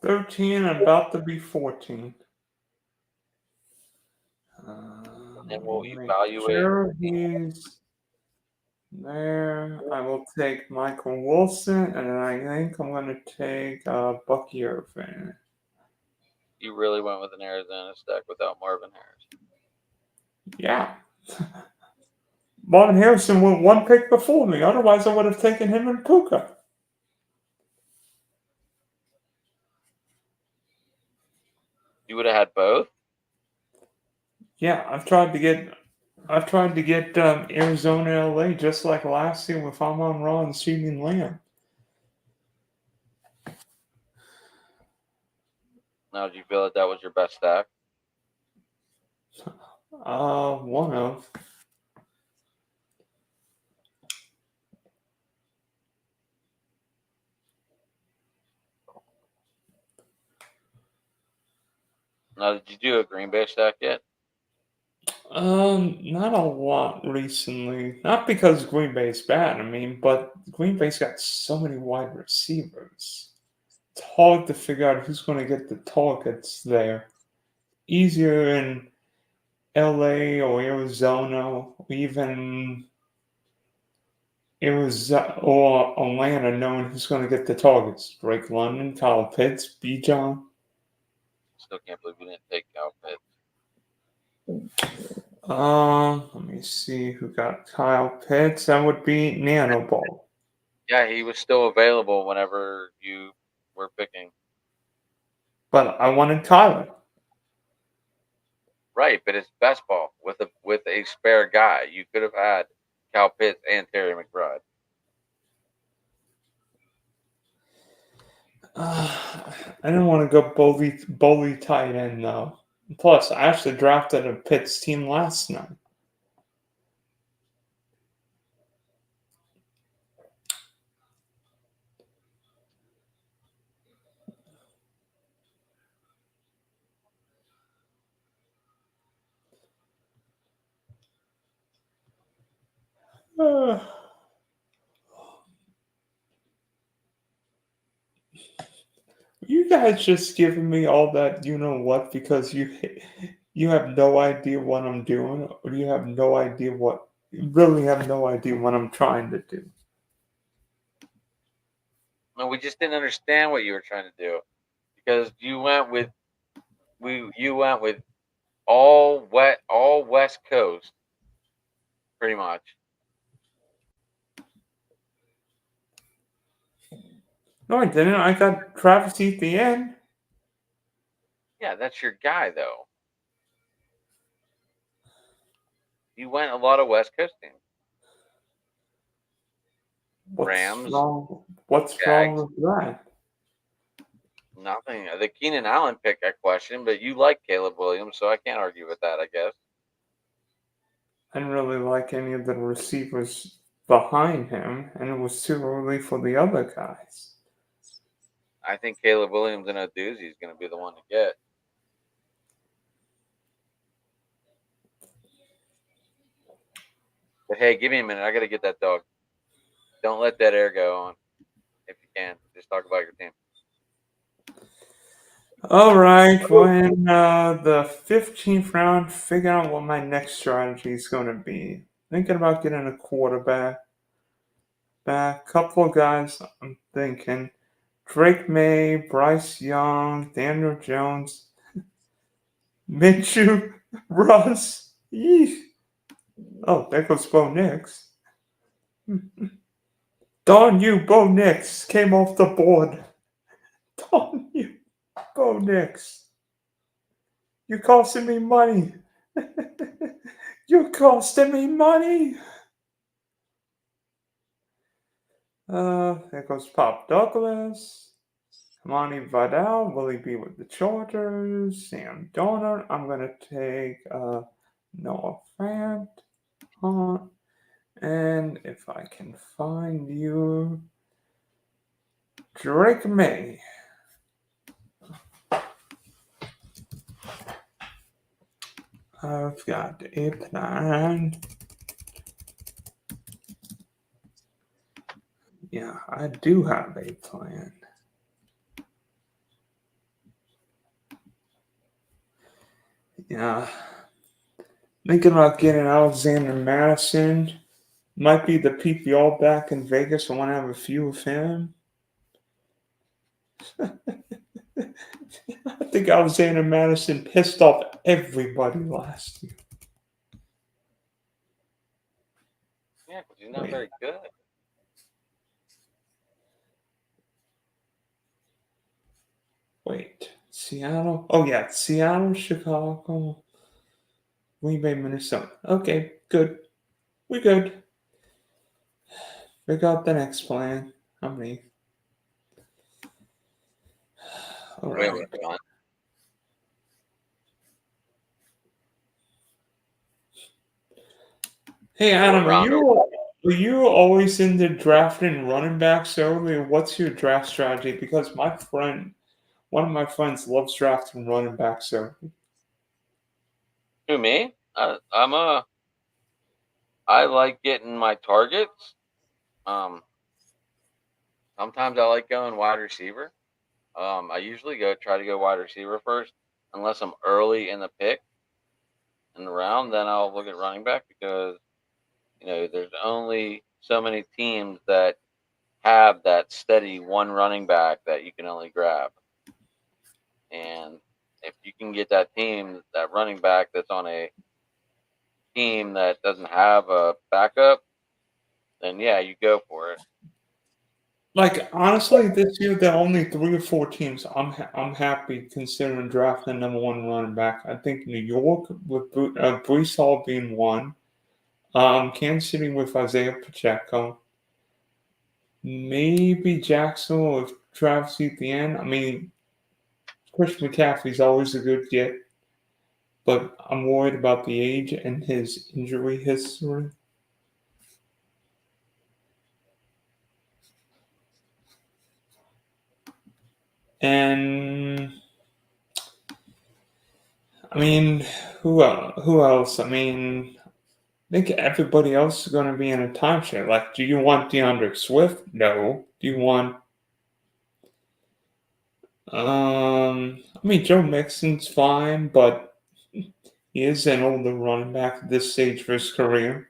13, about to be 14. And we'll make evaluate. sure he's there. I will take Michael Wilson, and I think I'm going to take Bucky Irvin. You really went with an Arizona stack without Marvin Harris. Yeah. Marvin Harrison went 1 pick before me. Otherwise, I would have taken him and Puka. You would have had both? Yeah, I've tried to get Arizona, LA, just like last year with Amon Ra and CeeDee Lamb. Now, do you feel that was your best stack? One of. Now, did you do a Green Bay stack yet? Not a lot recently. Not because Green Bay's bad, but Green Bay's got so many wide receivers. It's hard to figure out who's going to get the targets there. Easier in LA or Arizona, or even Arizona or Atlanta, knowing who's going to get the targets. Drake London, Kyle Pitts, Bijan. Still can't believe we didn't take Kyle Pitts. Let me see who got Kyle Pitts. That would be Nano Ball. Yeah, he was still available whenever you were picking. But I wanted Kyler. Right, but it's best ball with a spare guy. You could have had Kyle Pitts and Terry McBride. I didn't want to go bully tight end though. Plus, I actually drafted a Pitts team last night. You guys just giving me all that you know what because you have no idea what I'm doing, or you have no idea what you really have no idea what I'm trying to do. No, we just didn't understand what you were trying to do because you went with all West Coast, pretty much. No, I didn't. I got Travis Etienne. Yeah, that's your guy, though. You went a lot of West Coast teams. Rams, What's wrong Jags. with that? Nothing. The Keenan Allen pick I question, but you like Caleb Williams, so I can't argue with that, I guess. I didn't really like any of the receivers behind him, and it was too early for the other guys. I think Caleb Williams in a doozy is going to be the one to get. But hey, give me a minute. I got to get that dog. Don't let that air go on. If you can, just talk about your team. All right, when the 15th round, figure out what my next strategy is going to be. Thinking about getting a quarterback. Back, couple of guys I'm thinking. Drake May, Bryce Young, Daniel Jones, Minshew, Russ. Yeesh. Oh, there goes Bo Nix. Darn you, Bo Nix came off the board. Darn you, Bo Nix. You're costing me money. You're costing me money. There goes Pop Douglas. Monty Vidal, will he be with the Chargers? Sam Darnold. I'm going to take Noah Fant. And if I can find you, Drake May. I've got a plan. Yeah, I do have a plan. Yeah. Thinking about getting Alexander Madison. Might be the PPR back in Vegas. I want to have a few of him. I think Alexander Madison pissed off everybody last year. Yeah, because he's not very good. Wait, Seattle? Oh, yeah, Seattle, Chicago, Green Bay, Minnesota. Okay, good. We good. We got the next plan. How many? All Wait, right. John. Hey, Adam, are you always into drafting running backs early? What's your draft strategy? Because one of my friends loves drafting running backs early. Who, me? I like getting my targets. Sometimes I like going wide receiver. I usually try to go wide receiver first, unless I'm early in the pick in the round. Then I'll look at running back because there's only so many teams that have that steady one running back that you can only grab. And if you can get that running back that's on a team that doesn't have a backup, then yeah, you go for it. Like, honestly, this year there are only 3 or 4 teams I'm happy considering drafting number one running back. I think New York with Brees Hall being one, Kansas City with Isaiah Pacheco, maybe Jacksonville with Travis Etienne. I mean, Christian McCaffrey's always a good get, but I'm worried about the age and his injury history. And I mean, who else? I mean, I think everybody else is going to be in a timeshare. Like, do you want DeAndre Swift? No. Do you want? I mean, Joe Mixon's fine, but he is an older running back at this stage of his career.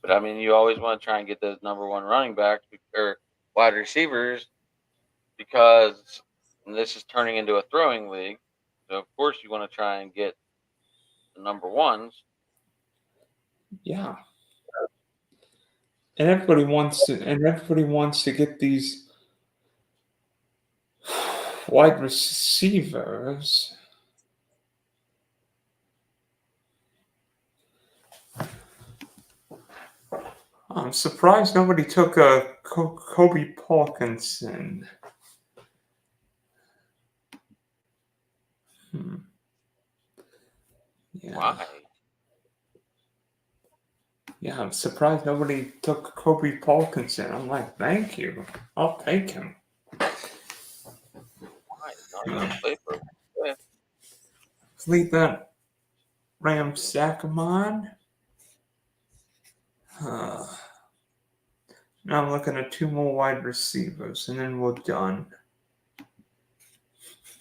But I mean, you always want to try and get those number one running backs or wide receivers because this is turning into a throwing league. So of course you want to try and get the number ones. Yeah. And everybody wants to get these wide receivers. I'm surprised nobody took a Kobe Parkinson. Yeah. Why? Yeah, I'm surprised nobody took Kobe Parkinson. I'm like, thank you. I'll take him. Why? Not even play for yeah. Leave that Ram sack of mine. Now I'm looking at 2 more wide receivers, and then we're done.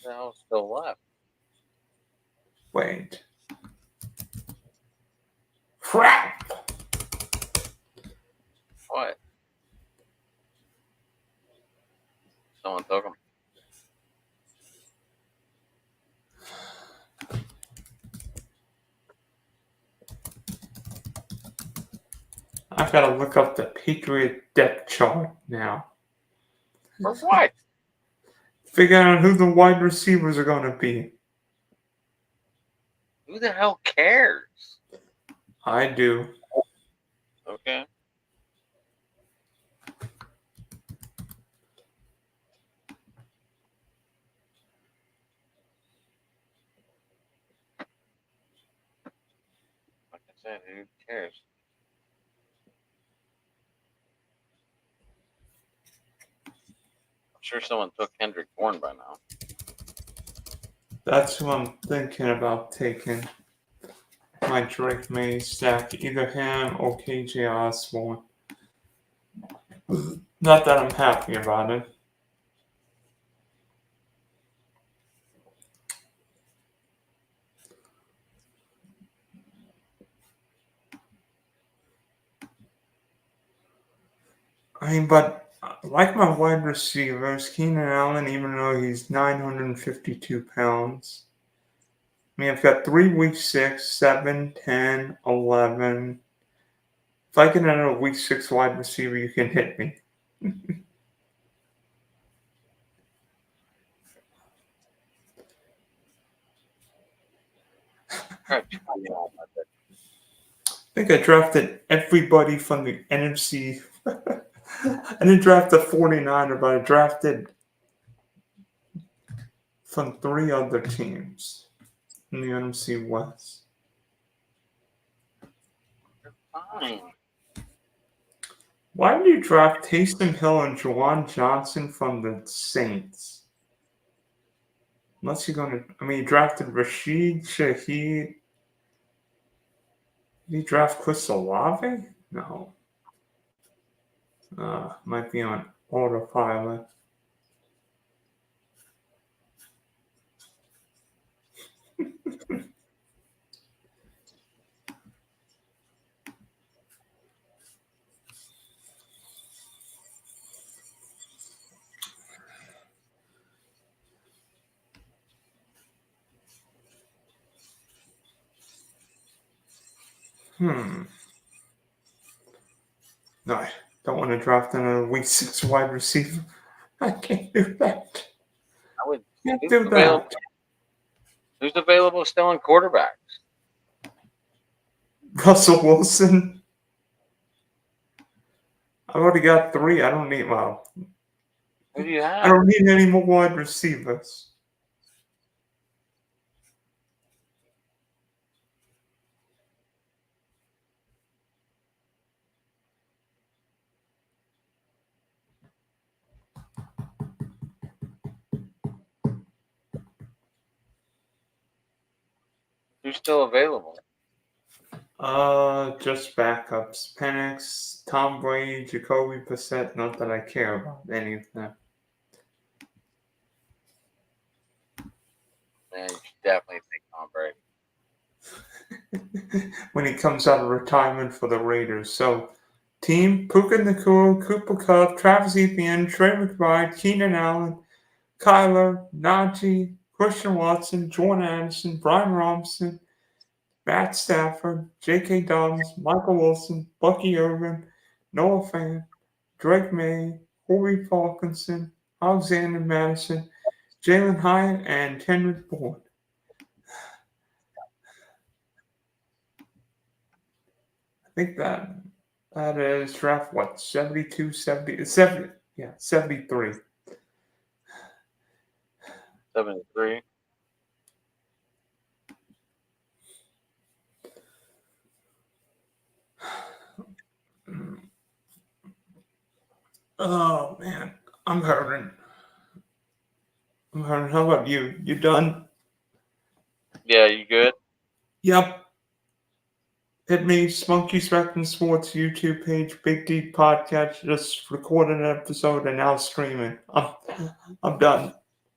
The hell's still left? Wait. Crap! What? Someone took him. I've got to look up the Patriot depth chart now. For what? Figure out who the wide receivers are going to be. Who the hell cares? I do. Okay. Like I said, who cares? I'm sure someone took Kendrick Bourne by now. That's who I'm thinking about taking. My Drake May stack, either him or KJ Osborne. Not that I'm happy about it. I mean, but like my wide receivers, Keenan Allen, even though he's 952 pounds, I mean, I've got 3 week 6, 7, 10, 11. If I get another week 6 wide receiver, you can hit me. I think I drafted everybody from the NFC. I didn't draft the 49er, but I drafted from 3 other teams in the NFC West. Fine. Why did you draft Taysom Hill and Juwan Johnson from the Saints? Unless you're going to... I mean, you drafted Rashid Shaheed. Did you draft Chris Olave? No. Might be on autopilot. No, I don't want to draft another week 6 wide receiver. I can't do that. I would. Can't Who's do available? that. Who's available still in quarterbacks? Russell Wilson. I've already got 3. I don't need, well, Who do you I have? don't need any more wide receivers. Who's still available? Just backups. Penix, Tom Brady, Jacoby Brissett. Not that I care about any of them. Man, you should definitely take Tom Brady. When he comes out of retirement for the Raiders. So, team, Puka Nacua, Cooper Kupp, Travis Etienne, Trey McBride, Keenan Allen, Kyler, Najee, Christian Watson, Jordan Anderson, Brian Robinson, Matt Stafford, J.K. Dobbins, Michael Wilson, Bucky Irvin, Noah Fant, Drake May, Corey Parkinson, Alexander Madison, Jalen Hyatt, and Kendrick Bourne. I think that is draft, 72, 70, 70, 73. 73. Oh, man. I'm hurting. How about you? You done? Yeah, you good? Yep. Hit me, Spunky Spectrum Sports YouTube page, Big Deep Podcast. Just recorded an episode and now streaming. I'm done.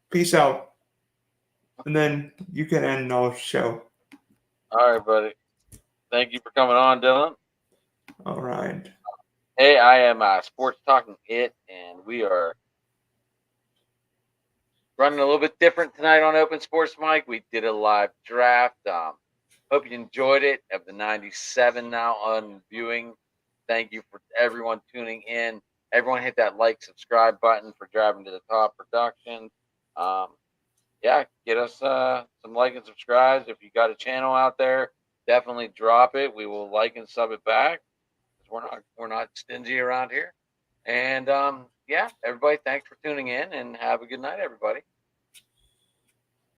Peace out. And then you can end our show. All right, buddy. Thank you for coming on, Dylan. All right. Hey, I am Sports Talking It, and we are running a little bit different tonight on Open Sports Mike. We did a live draft. Hope you enjoyed it. Of the 97 now on viewing. Thank you for everyone tuning in. Everyone hit that like, subscribe button for Driving to the Top Productions. Yeah, get us some like and subscribes. If you got a channel out there, definitely drop it. We will like and sub it back. We're not stingy around here. And yeah, everybody, thanks for tuning in, and have a good night, everybody.